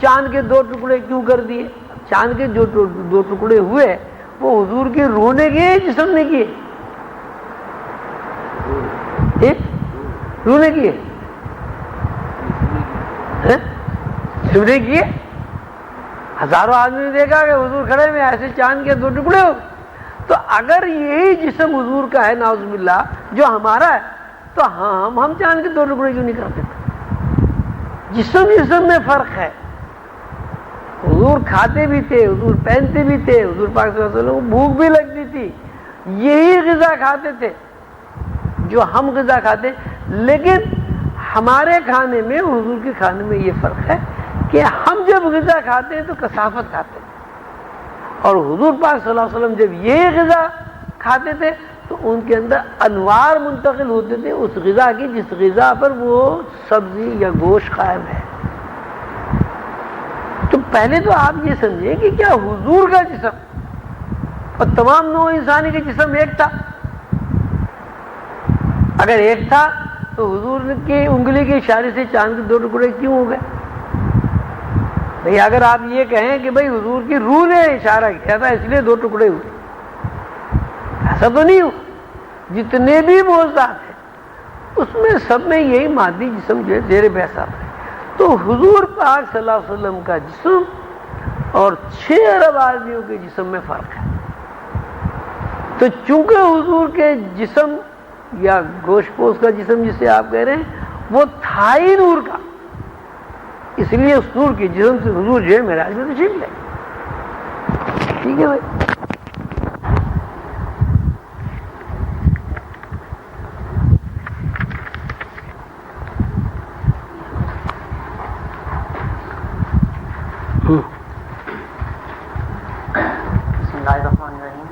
چاند کے 2 ٹکڑے کیوں کر دیے؟ چاند کے جو 2 ٹکڑے ہوئے وہ حضور کے رونے کے جسم نے کیے، رونے کیے، سمجھے کیے. ہزاروں آدمی نے دیکھا کہ حضور کھڑے میں ایسے چاند کے 2 ٹکڑے ہو. تو اگر یہی جسم حضور کا ہے نعوذ باللہ جو ہمارا ہے تو ہم چاند کے 2 ٹکڑے کیوں نہیں کرتے؟ جسم میں فرق ہے. حضور کھاتے بھی تھے، حضور پہنتے بھی تھے، حضور پاک صلی اللہ علیہ وسلم کو بھوک بھی لگتی تھی، یہی غذا کھاتے تھے جو ہم غذا کھاتے. لیکن ہمارے کھانے میں اور حضور کے کھانے میں یہ فرق ہے کہ ہم جب غذا کھاتے ہیں تو کثافت کھاتے ہیں، اور حضور پاک صلی اللہ علیہ وسلم جب یہ غذا کھاتے تھے تو ان کے اندر انوار منتقل ہوتے تھے اس غذا کی جس غذا پر وہ سبزی یا گوشت قائم ہے. تو پہلے تو آپ یہ سمجھیں کہ کیا حضور کا جسم اور تمام نوع انسانی کے جسم ایک تھا؟ اگر ایک تھا تو حضور کی انگلی کے اشارے سے چاند کے 2 ٹکڑے کیوں ہو گئے؟ بھئی اگر آپ یہ کہیں کہ بھئی حضور کی روح نے اشارہ کیا تھا اس لیے 2 ٹکڑے ہوئے، ایسا تو نہیں ہو. جتنے بھی موضوعات ہیں اس میں سب میں یہی مادی جسم جو ہے زیر بحث ہے. تو حضور پاک صلی اللہ علیہ وسلم کا جسم اور 6 ارب آدمیوں کے جسم میں فرق ہے. تو چونکہ حضور کے جسم یا گوشت پوش کا جسم جسے آپ کہہ رہے ہیں وہ تھا ہی نور کا، اس لیے اس نور کے جسم سے حضور جو ہے معراج میں تشریف لے. ٹھیک ہے بھائی. بسم اللہ الرحمن الرحیم.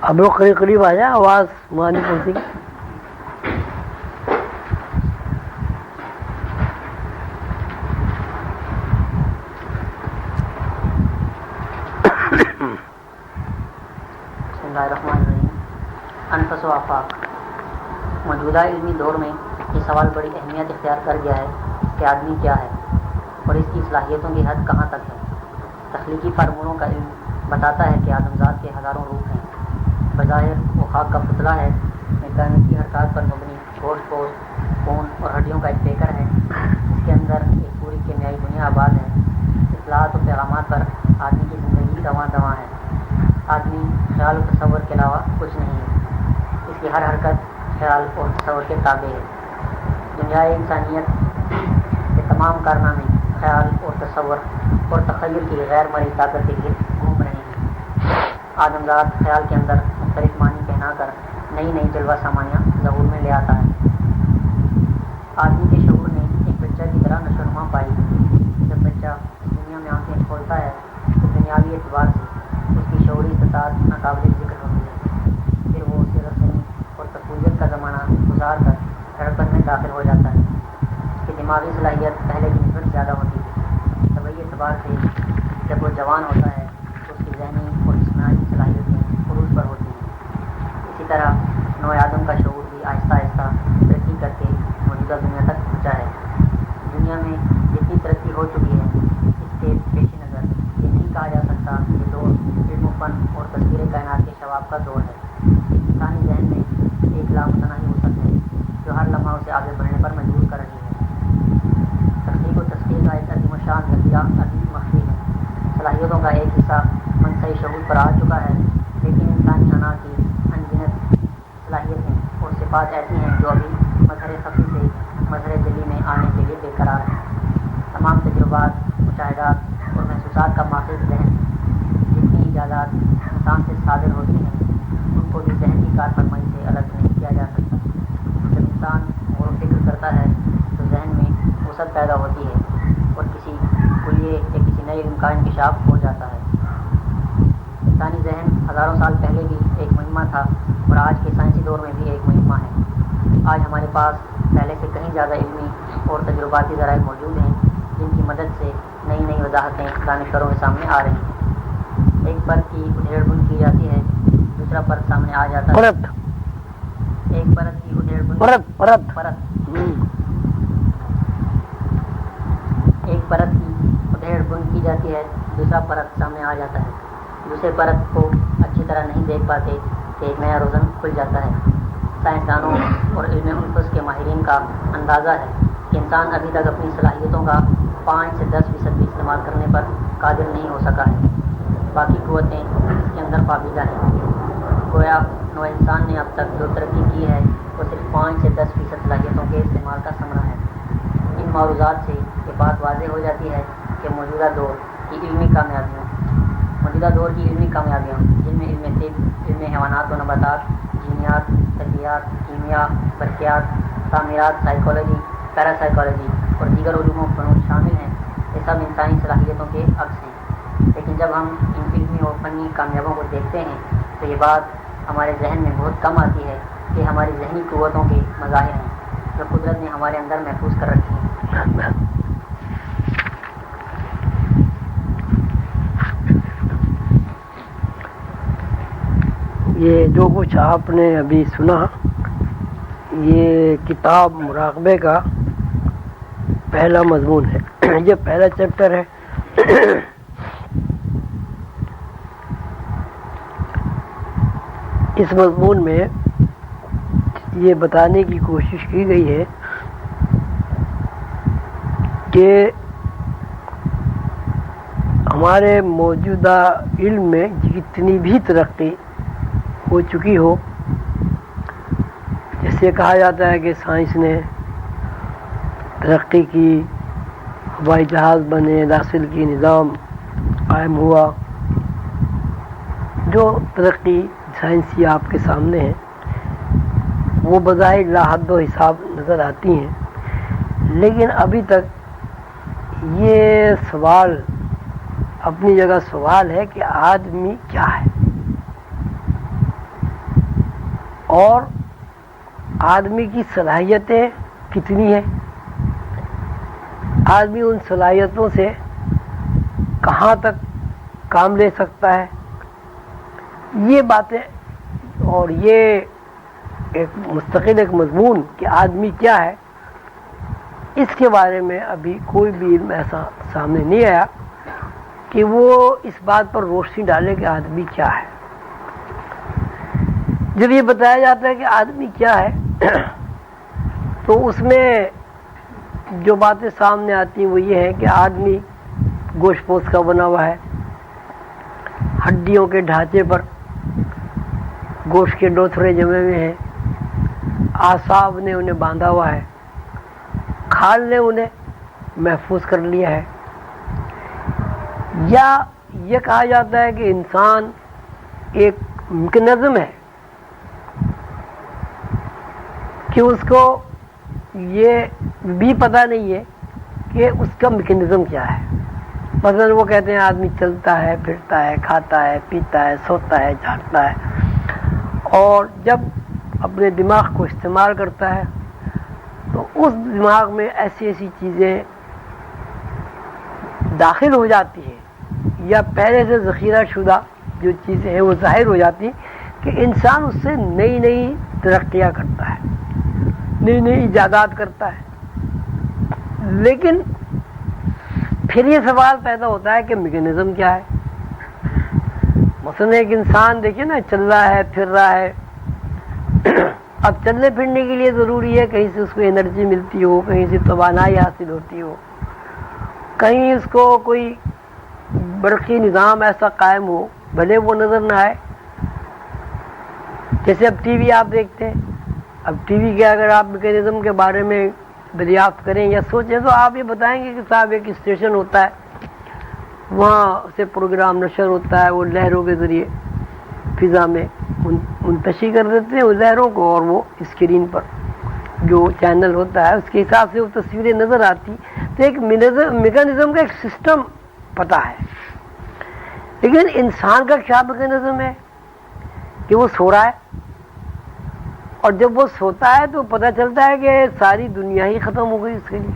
اب لوگ قریب قریب آ جائیں، آواز وہاں نہیں پہنچے گی. بسم اللہ الرحمن الرحیم. انفس و آفاق. موجودہ علمی دور میں یہ سوال بڑی اہمیت اختیار کر گیا ہے کہ آدمی کیا ہے اور اس کی صلاحیتوں کی حد کہاں تک ہے. تخلیقی فارمولوں کا علم بتاتا ہے کہ آدمزاد کے ہزاروں روح ہیں. بظاہر وہ خاک کا پتلا ہے، میکانیکی حرکات پر مبنی گوشت پوست خون اور ہڈیوں کا ایک پیکر ہے. اس کے اندر ایک پوری کیمیائی دنیا آباد ہے. اطلاعات و پیغامات پر آدمی کی زندگی رواں رواں ہے. آدمی خیال و تصور کے علاوہ کچھ نہیں ہے. اس کی ہر حرکت خیال اور تصور کے تابع ہے. دنیائے انسانیت کے تمام کارنامے خیال اور تصور اور تخیل کی غیر مرئی طاقت کے گرد گھوم رہے ہیں. آدمزاد خیال کے اندر مختلف معنی پہنا کر نئی نئی جلوہ سامانیاں ظہور میں لے آتا ہے. آدمی کے شعور نے ایک بچہ کی طرح نشوونما پائی. جب بچہ دنیا میں آنکھیں کھولتا ہے تو دنیاوی اعتبار سے اس کی شعوری استطاعت ناقابل ذکر ہوتی ہے. پھر وہ اسے رسمی اور تقویت کا زمانہ گزار کر دھڑکن میں داخل ہو جاتا ہے. اس کی دماغی صلاحیت پہلے کی نسبت زیادہ ہوتی ہے. طبعی اعتبار سے جب وہ جوان ہوتا ہے تو اس کی ذہنی اور جسمانی صلاحیتیں عروج پر ہوتی ہیں. اسی طرح نوع آدم کا شعور بھی آہستہ آہستہ ترقی کر کے موجودہ دنیا تک پہنچا ہے. دنیا میں جتنی ترقی ہو چکی ہے اس کے پیش نظر یہ نہیں کہا جا سکتا کہ دور علم و فن اور تصویر کائنات کے شواب کا دور ہے. انسانی ذہن میں ایک لامتناہی وسعت ہے جو ہر لمحہ اسے آگے بڑھنے پر مجبور کر رہی ہے. تخلیق و تشکیل کا ایک عظیم و شان ذخیرہ ابھی مخفی ہے. صلاحیتوں کا ایک حصہ منصع شعور پر آ چکا ہے، لیکن انسانی انا کی انگنت صلاحیتیں اور صفات ایسی ہیں جو ابھی مظہر خفی سے مظہر جلی میں آنے کے لیے بے قرار ہیں. تمام تجربات، مشاہدات اور محسوسات کا ماخذ ذہن. جتنی ایجادات انسان سے صادر ہوتی ہیں ان کو بھی ذہن کی کار فرمائی سے الگ نہیں کیا جا سکتا. جب انسان غور و فکر کرتا ہے تو ذہن میں وسعت پیدا ہوتی ہے اور کسی کلیے یا کسی نئے علم کا انکشاف ہو جاتا ہے. انسانی ذہن ہزاروں سال پہلے بھی ایک مہمہ تھا اور آج کے سائنسی دور میں بھی ایک مہمہ ہے. آج ہمارے پاس پہلے سے کہیں زیادہ علمی اور تجرباتی ذرائع موجود ہیں جن کی مدد سے نئی نئی وضاحتیں دانشوروں کے سامنے آ رہی ہیں. ایک پرت کی ادھیڑ بن کی جاتی ہے، دوسرا پرت سامنے آ جاتا ہے. ایک پرت کی ادھیڑ بن ایک پرت کی ادھیڑ بن کی جاتی ہے، دوسرا پرت سامنے آ جاتا ہے. دوسرے پرت کو اچھی طرح نہیں دیکھ پاتے کہ ایک نیا روزن کھل جاتا ہے. سائنسدانوں اور علم انفس کے ماہرین کا اندازہ ہے کہ انسان ابھی تک اپنی صلاحیتوں کا 5 سے 10% بھی استعمال کرنے پر قادر نہیں ہو سکا ہے. باقی قوتیں اس کے اندر پابندہ ہیں. گویا نوع انسان نے اب تک جو ترقی کی ہے وہ صرف 5 سے 10% صلاحیتوں کے استعمال کا ثمرہ ہے. ان معروضات سے یہ بات واضح ہو جاتی ہے کہ موجودہ دور کی علمی کامیابیاں جن میں علم طب، علم حیوانات و نباتات، جینیات، طبیعیات، کیمیا، برقیات، تعمیرات، سائیکالوجی، پیراسائیکالوجی اور دیگر علوم و فنون شامل ہیں، یہ سب انسانی صلاحیتوں کے عکس ہیں. لیکن جب ہم ان علمی اور فنی کامیابیوں کو دیکھتے ہیں تو یہ بات ہمارے ذہن میں بہت کم آتی ہے کہ ہماری ذہنی قوتوں کے مظاہر ہیں جو قدرت نے ہمارے اندر محفوظ کر رکھی ہیں. یہ جو کچھ آپ نے ابھی سنا یہ کتاب مراقبے کا پہلا مضمون ہے. یہ پہلا چیپٹر ہے. اس مضمون میں یہ بتانے کی کوشش کی گئی ہے کہ ہمارے موجودہ علم میں جتنی بھی ترقی ہو چکی ہو، جیسے کہا جاتا ہے کہ سائنس نے ترقی کی، ہوائی جہاز بنے، راسل کی نظام قائم ہوا، جو ترقی سائنسی آپ کے سامنے ہے وہ بظاہر لا حد و حساب نظر آتی ہیں، لیکن ابھی تک یہ سوال اپنی جگہ سوال ہے کہ آدمی کیا ہے اور آدمی کی صلاحیتیں کتنی ہیں، آدمی ان صلاحیتوں سے کہاں تک کام لے سکتا ہے. یہ باتیں اور یہ ایک مستقل ایک مضمون کہ آدمی کیا ہے، اس کے بارے میں ابھی کوئی بھی علم ایسا سامنے نہیں آیا کہ وہ اس بات پر روشنی ڈالے کہ آدمی کیا ہے. جب یہ بتایا جاتا ہے کہ آدمی کیا ہے تو اس میں جو باتیں سامنے آتی ہیں وہ یہ ہے کہ آدمی گوشت پوست کا بنا ہوا ہے، ہڈیوں کے ڈھانچے پر گوشت کے ڈوتھرے جمے ہوئے ہیں، اعصاب نے انہیں باندھا ہوا ہے، کھال نے انہیں محفوظ کر لیا ہے. یا یہ کہا جاتا ہے کہ انسان ایک میکانزم ہے کہ اس کو یہ بھی پتہ نہیں ہے کہ اس کا میکانزم کیا ہے. مثلا وہ کہتے ہیں آدمی چلتا ہے، پھرتا ہے، کھاتا ہے، پیتا ہے، سوتا ہے، جھاگتا ہے، اور جب اپنے دماغ کو استعمال کرتا ہے تو اس دماغ میں ایسی ایسی چیزیں داخل ہو جاتی ہیں یا پہلے سے ذخیرہ شدہ جو چیزیں ہیں وہ ظاہر ہو جاتی ہیں کہ انسان اس سے نئی نئی ترقیاں کرتا ہے، نئی نئی ایجادات کرتا ہے. لیکن پھر یہ سوال پیدا ہوتا ہے کہ میکانزم کیا ہے. مثلا ایک انسان دیکھیے نا، چل رہا ہے، پھر رہا ہے. اب چلنے پھرنے کے لیے ضروری ہے کہیں سے اس کو انرجی ملتی ہو، کہیں سے توانائی حاصل ہوتی ہو، کہیں اس کو کوئی برقی نظام ایسا قائم ہو بھلے وہ نظر نہ آئے. جیسے اب ٹی وی آپ دیکھتے ہیں، اب ٹی وی کے اگر آپ میکانزم کے بارے میں دریافت کریں یا سوچیں تو آپ یہ بتائیں گے کہ صاحب ایک اسٹیشن ہوتا ہے، وہاں سے پروگرام نشر ہوتا ہے، وہ لہروں کے ذریعے فضا میں منتشر کر دیتے ہیں وہ لہروں کو، اور وہ اسکرین پر جو چینل ہوتا ہے اس کے حساب سے وہ تصویریں نظر آتی. تو ایک میکانزم کا ایک سسٹم پتہ ہے. لیکن انسان کا کیا میکانزم ہے کہ وہ سو رہا ہے، اور جب وہ سوتا ہے تو پتہ چلتا ہے کہ ساری دنیا ہی ختم ہو گئی اس کے لیے.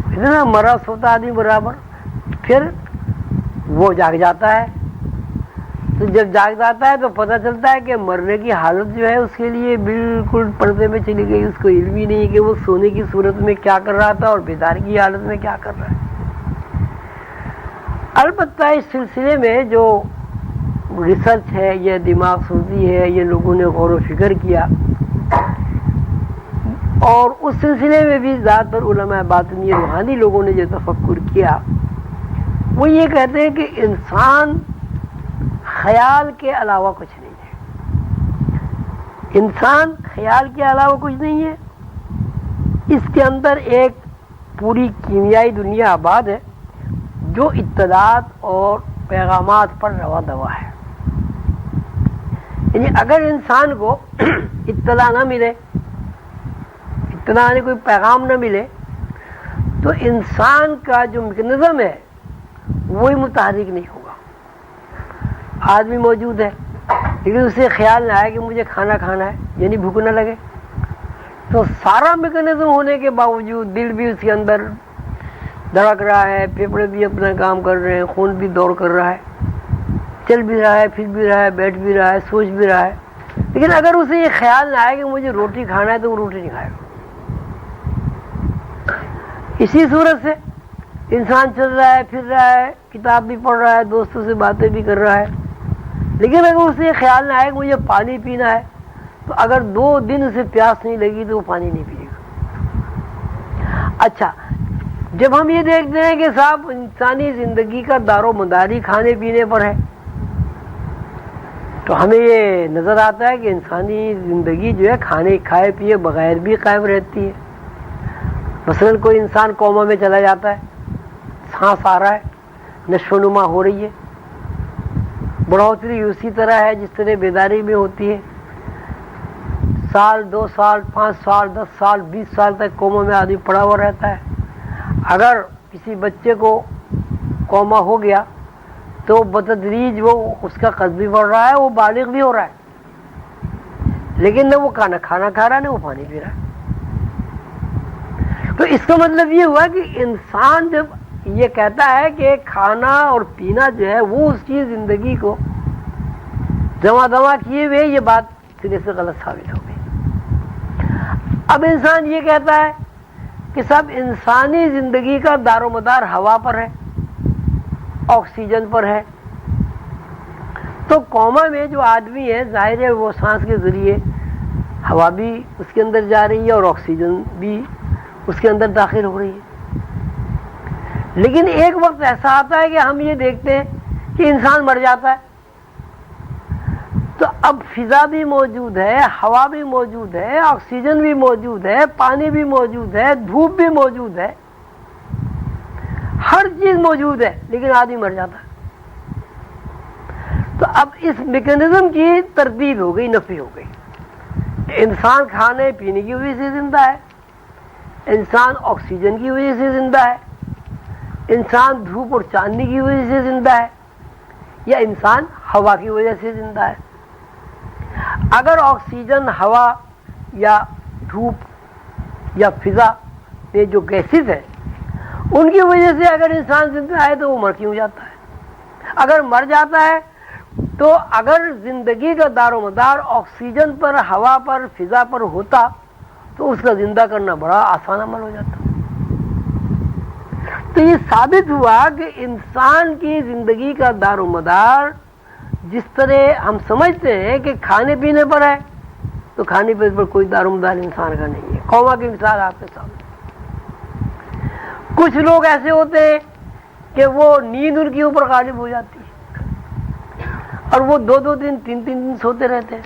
اتنا مرا سوتا آدمی برابر. پھر وہ جاگ جاتا ہے، تو جب جاگ جاتا ہے تو پتہ چلتا ہے کہ مرنے کی حالت جو ہے اس کے لیے بالکل پردے میں چلی گئی. اس کو علم ہی نہیں کہ وہ سونے کی صورت میں کیا کر رہا تھا اور بیدار کی حالت میں کیا کر رہا ہے. البتہ اس سلسلے میں جو ریسرچ ہے، یہ دماغ سوزی ہے، یہ لوگوں نے غور و فکر کیا، اور اس سلسلے میں بھی زیادہ تر علماء باطنی روحانی لوگوں نے جو تفکر کیا وہ یہ کہتے ہیں کہ انسان خیال کے علاوہ کچھ نہیں ہے. انسان خیال کے علاوہ کچھ نہیں ہے. اس کے اندر ایک پوری کیمیائی دنیا آباد ہے جو اطلاعات اور پیغامات پر روا دوا ہے. یعنی اگر انسان کو اطلاع نہ ملے، اطلاع نے کوئی پیغام نہ ملے، تو انسان کا جو میکانزم ہے وہی متحرک نہیں ہوگا. آدمی موجود ہے، لیکن اسے خیال نہ آئے کہ مجھے کھانا کھانا ہے یعنی بھوک نہ لگے، تو سارا میکانزم ہونے کے باوجود دل بھی اس کے اندر دھڑک رہا ہے، پھیپھڑے بھی اپنا کام کر رہے ہیں، خون بھی دوڑ کر رہا ہے، چل بھی رہا ہے، پھر بھی رہا ہے، بیٹھ بھی رہا ہے، سوچ بھی رہا ہے، لیکن اگر اسے یہ خیال نہ آئے کہ مجھے روٹی کھانا ہے تو وہ روٹی نہیں کھائے گا۔ اسی صورت سے انسان چل رہا ہے، پھر رہا ہے، کتاب بھی پڑھ رہا ہے، دوستوں سے باتیں بھی کر رہا ہے، لیکن اگر اسے یہ خیال نہ آئے کہ مجھے پانی پینا ہے تو اگر 2 دن اسے پیاس نہیں لگی تو وہ پانی نہیں پیے گا۔ اچھا، جب ہم یہ دیکھتے ہیں کہ صاحب انسانی زندگی کا دار و مداری کھانے پینے پر ہے، تو ہمیں یہ نظر آتا ہے کہ انسانی زندگی جو ہے کھائے پیے بغیر بھی قائم رہتی ہے۔ مثلا کوئی انسان کوما میں چلا جاتا ہے، سانس آ رہا ہے، نشو و نما ہو رہی ہے، بڑھوتری اسی طرح ہے جس طرح بیداری میں ہوتی ہے، 1 سال 2 سال 5 سال 10 سال 20 سال تک کوما میں آدمی پڑا ہوا رہتا ہے۔ اگر کسی بچے کو کوما ہو گیا تو بتدریج وہ اس کا قد بھی بڑھ رہا ہے، وہ بالغ بھی ہو رہا ہے، لیکن نہ وہ کھانا کھا رہا ہے نہ وہ پانی پی رہا ہے۔ تو اس کا مطلب یہ ہوا کہ انسان جب یہ کہتا ہے کہ کھانا اور پینا جو ہے وہ اس کی زندگی کو جمع کیے ہوئے، یہ بات سرے سے غلط ثابت ہو گئی۔ اب انسان یہ کہتا ہے کہ سب انسانی زندگی کا دار و مدار ہوا پر ہے، آکسیجن پر ہے، تو کوما میں جو آدمی ہے ظاہر ہے وہ سانس کے ذریعے ہوا بھی اس کے اندر جا رہی ہے اور آکسیجن بھی اس کے اندر داخل ہو رہی ہے، لیکن ایک وقت ایسا آتا ہے کہ ہم یہ دیکھتے ہیں کہ انسان مر جاتا ہے، تو اب فضا بھی موجود ہے، ہوا بھی موجود ہے، آکسیجن بھی موجود ہے، پانی بھی موجود ہے، دھوپ بھی موجود ہے، ہر چیز موجود ہے، لیکن آدمی مر جاتا ہے۔ تو اب اس میکانزم کی تردید ہو گئی، نفی ہو گئی۔ انسان کھانے پینے کی وجہ سے زندہ ہے، انسان آکسیجن کی وجہ سے زندہ ہے، انسان دھوپ اور چاندنی کی وجہ سے زندہ ہے، یا انسان ہوا کی وجہ سے زندہ ہے۔ اگر آکسیجن، ہوا یا دھوپ یا فضا میں جو گیسز ہیں ان کی وجہ سے اگر انسان زندہ ہے تو وہ مر کیوں جاتا ہے؟ اگر مر جاتا ہے تو اگر زندگی کا دار و مدار آکسیجن پر، ہوا پر، فضا پر ہوتا تو اس کا زندہ کرنا بڑا آسان عمل ہو جاتا۔ تو یہ ثابت ہوا کہ انسان کی زندگی کا دار و مدار جس طرح ہم سمجھتے ہیں کہ کھانے پینے پر ہے، تو کھانے پینے پر کوئی دار و مدار انسان کا نہیں ہے۔ کوما کی مثال آپ کے سامنے۔ کچھ لوگ ایسے ہوتے ہیں کہ وہ نیند ان کے اوپر غالب ہو جاتی ہے اور وہ 2 دن 3 دن سوتے رہتے ہیں۔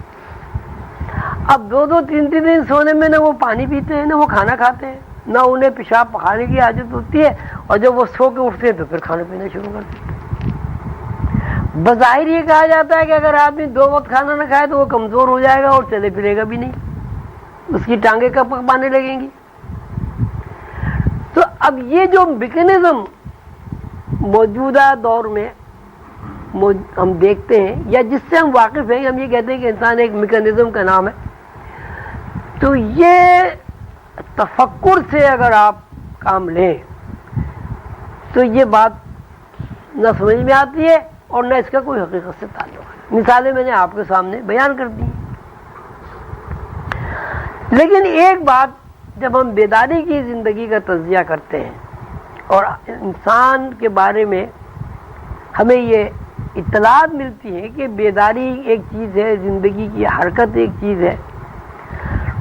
اب 2 3 دن سونے میں نہ وہ پانی پیتے ہیں، نہ وہ کھانا کھاتے ہیں، نہ انہیں پیشاب پخانے کی عادت ہوتی ہے، اور جب وہ سو کے اٹھتے ہیں تو پھر کھانا پینا شروع کرتے ہیں۔ بظاہر یہ کہا جاتا ہے کہ اگر آدمی 2 وقت کھانا نہ کھائے تو وہ کمزور ہو جائے گا اور چلے پھرے گا بھی نہیں، اس کی ٹانگیں کب پانے لگیں گی۔ تو اب یہ جو میکانزم موجودہ دور میں ہم دیکھتے ہیں یا جس سے ہم واقف ہیں، ہم یہ کہتے ہیں کہ انسان ایک میکانزم کا نام ہے، تو یہ تفکر سے اگر آپ کام لیں تو یہ بات نہ سمجھ میں آتی ہے اور نہ اس کا کوئی حقیقت سے تعلق ہے۔ مثالیں میں نے آپ کے سامنے بیان کر دی، لیکن ایک بات جب ہم بیداری کی زندگی کا تجزیہ کرتے ہیں اور انسان کے بارے میں ہمیں یہ اطلاعات ملتی ہے کہ بیداری ایک چیز ہے، زندگی کی حرکت ایک چیز ہے،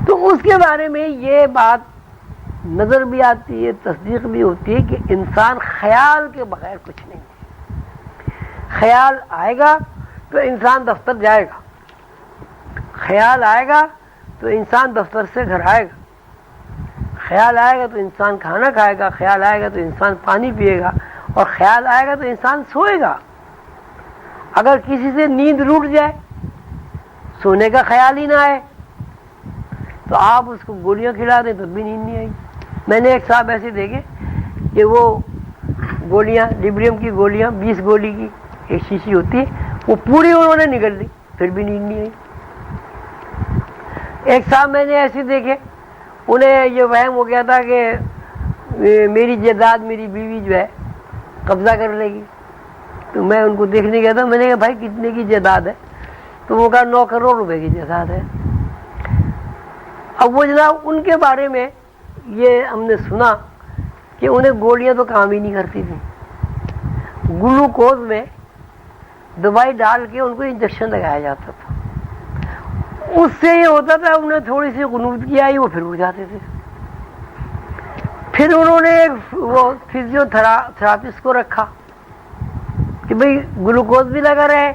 تو اس کے بارے میں یہ بات نظر بھی آتی ہے، تصدیق بھی ہوتی ہے کہ انسان خیال کے بغیر کچھ نہیں ہے۔ خیال آئے گا تو انسان دفتر جائے گا، خیال آئے گا تو انسان دفتر سے گھر آئے گا، خیال آئے گا تو انسان کھانا کھائے گا، خیال آئے گا تو انسان پانی پیے گا، اور خیال آئے گا تو انسان سوئے گا۔ اگر کسی سے نیند روٹ جائے، سونے کا خیال ہی نہ آئے، تو آپ اس کو گولیاں کھلا دیں تو بھی نیند نہیں آئی۔ میں نے ایک صاحب ایسے دیکھے کہ وہ گولیاں، لیبریم کی گولیاں 20 گولی کی ایک شیشی ہوتی ہے، وہ پوری انہوں نے نگل لی، پھر بھی نیند نہیں آئی. ایک صاحب میں نے ایسے دیکھے, انہیں یہ وہم ہو گیا تھا کہ میری جائیداد میری بیوی جو ہے قبضہ کر لے گی. تو میں ان کو دیکھنے گیا تھا, میں نے کہا بھائی کتنے کی جائیداد ہے؟ تو وہ کہا 9 کروڑ روپے کی جائیداد ہے. اب وہ جناب ان کے بارے میں یہ ہم نے سنا کہ انہیں گولیاں تو کام ہی نہیں کرتی تھیں, گلوکوز میں دوائی ڈال کے ان کو انجیکشن لگایا جاتا تھا. اس سے یہ ہوتا تھا انہیں تھوڑی سی غنودگی آئی, وہ پھر اٹھ جاتے تھے. پھر انہوں نے وہ فزیو تھراپسٹ کو رکھا کہ بھئی گلوکوز بھی لگا رہے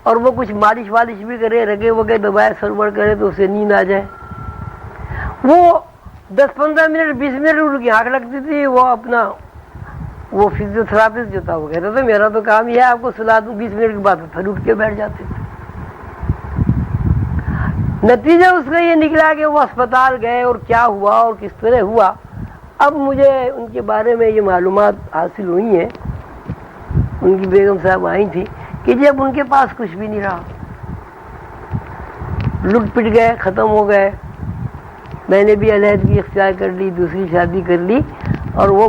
اور وہ کچھ مالش والش بھی کرے, رگے وگے دبائے, سرور کرے تو اسے نیند آ جائے. وہ 10-15 منٹ 20 منٹ ان کی آنکھ لگتی تھی. وہ اپنا وہ فزیو تھراپسٹ جو تھا وہ کہتا تھا میرا تو کام یہ ہے آپ کو سلا دوں, 20 منٹ کے بعد پھر اٹھ کے بیٹھ جاتے تھے. نتیجہ اس کا یہ نکلا کہ وہ اسپتال گئے اور کیا ہوا اور کس طرح ہوا, اب مجھے ان کے بارے میں یہ معلومات حاصل ہوئی ہیں. ان کی بیگم صاحب آئی تھی کہ جب ان کے پاس کچھ بھی نہیں رہا, لٹ پٹ گئے, ختم ہو گئے. میں نے بھی علیحدگی اختیار کر لی, دوسری شادی کر لی, اور وہ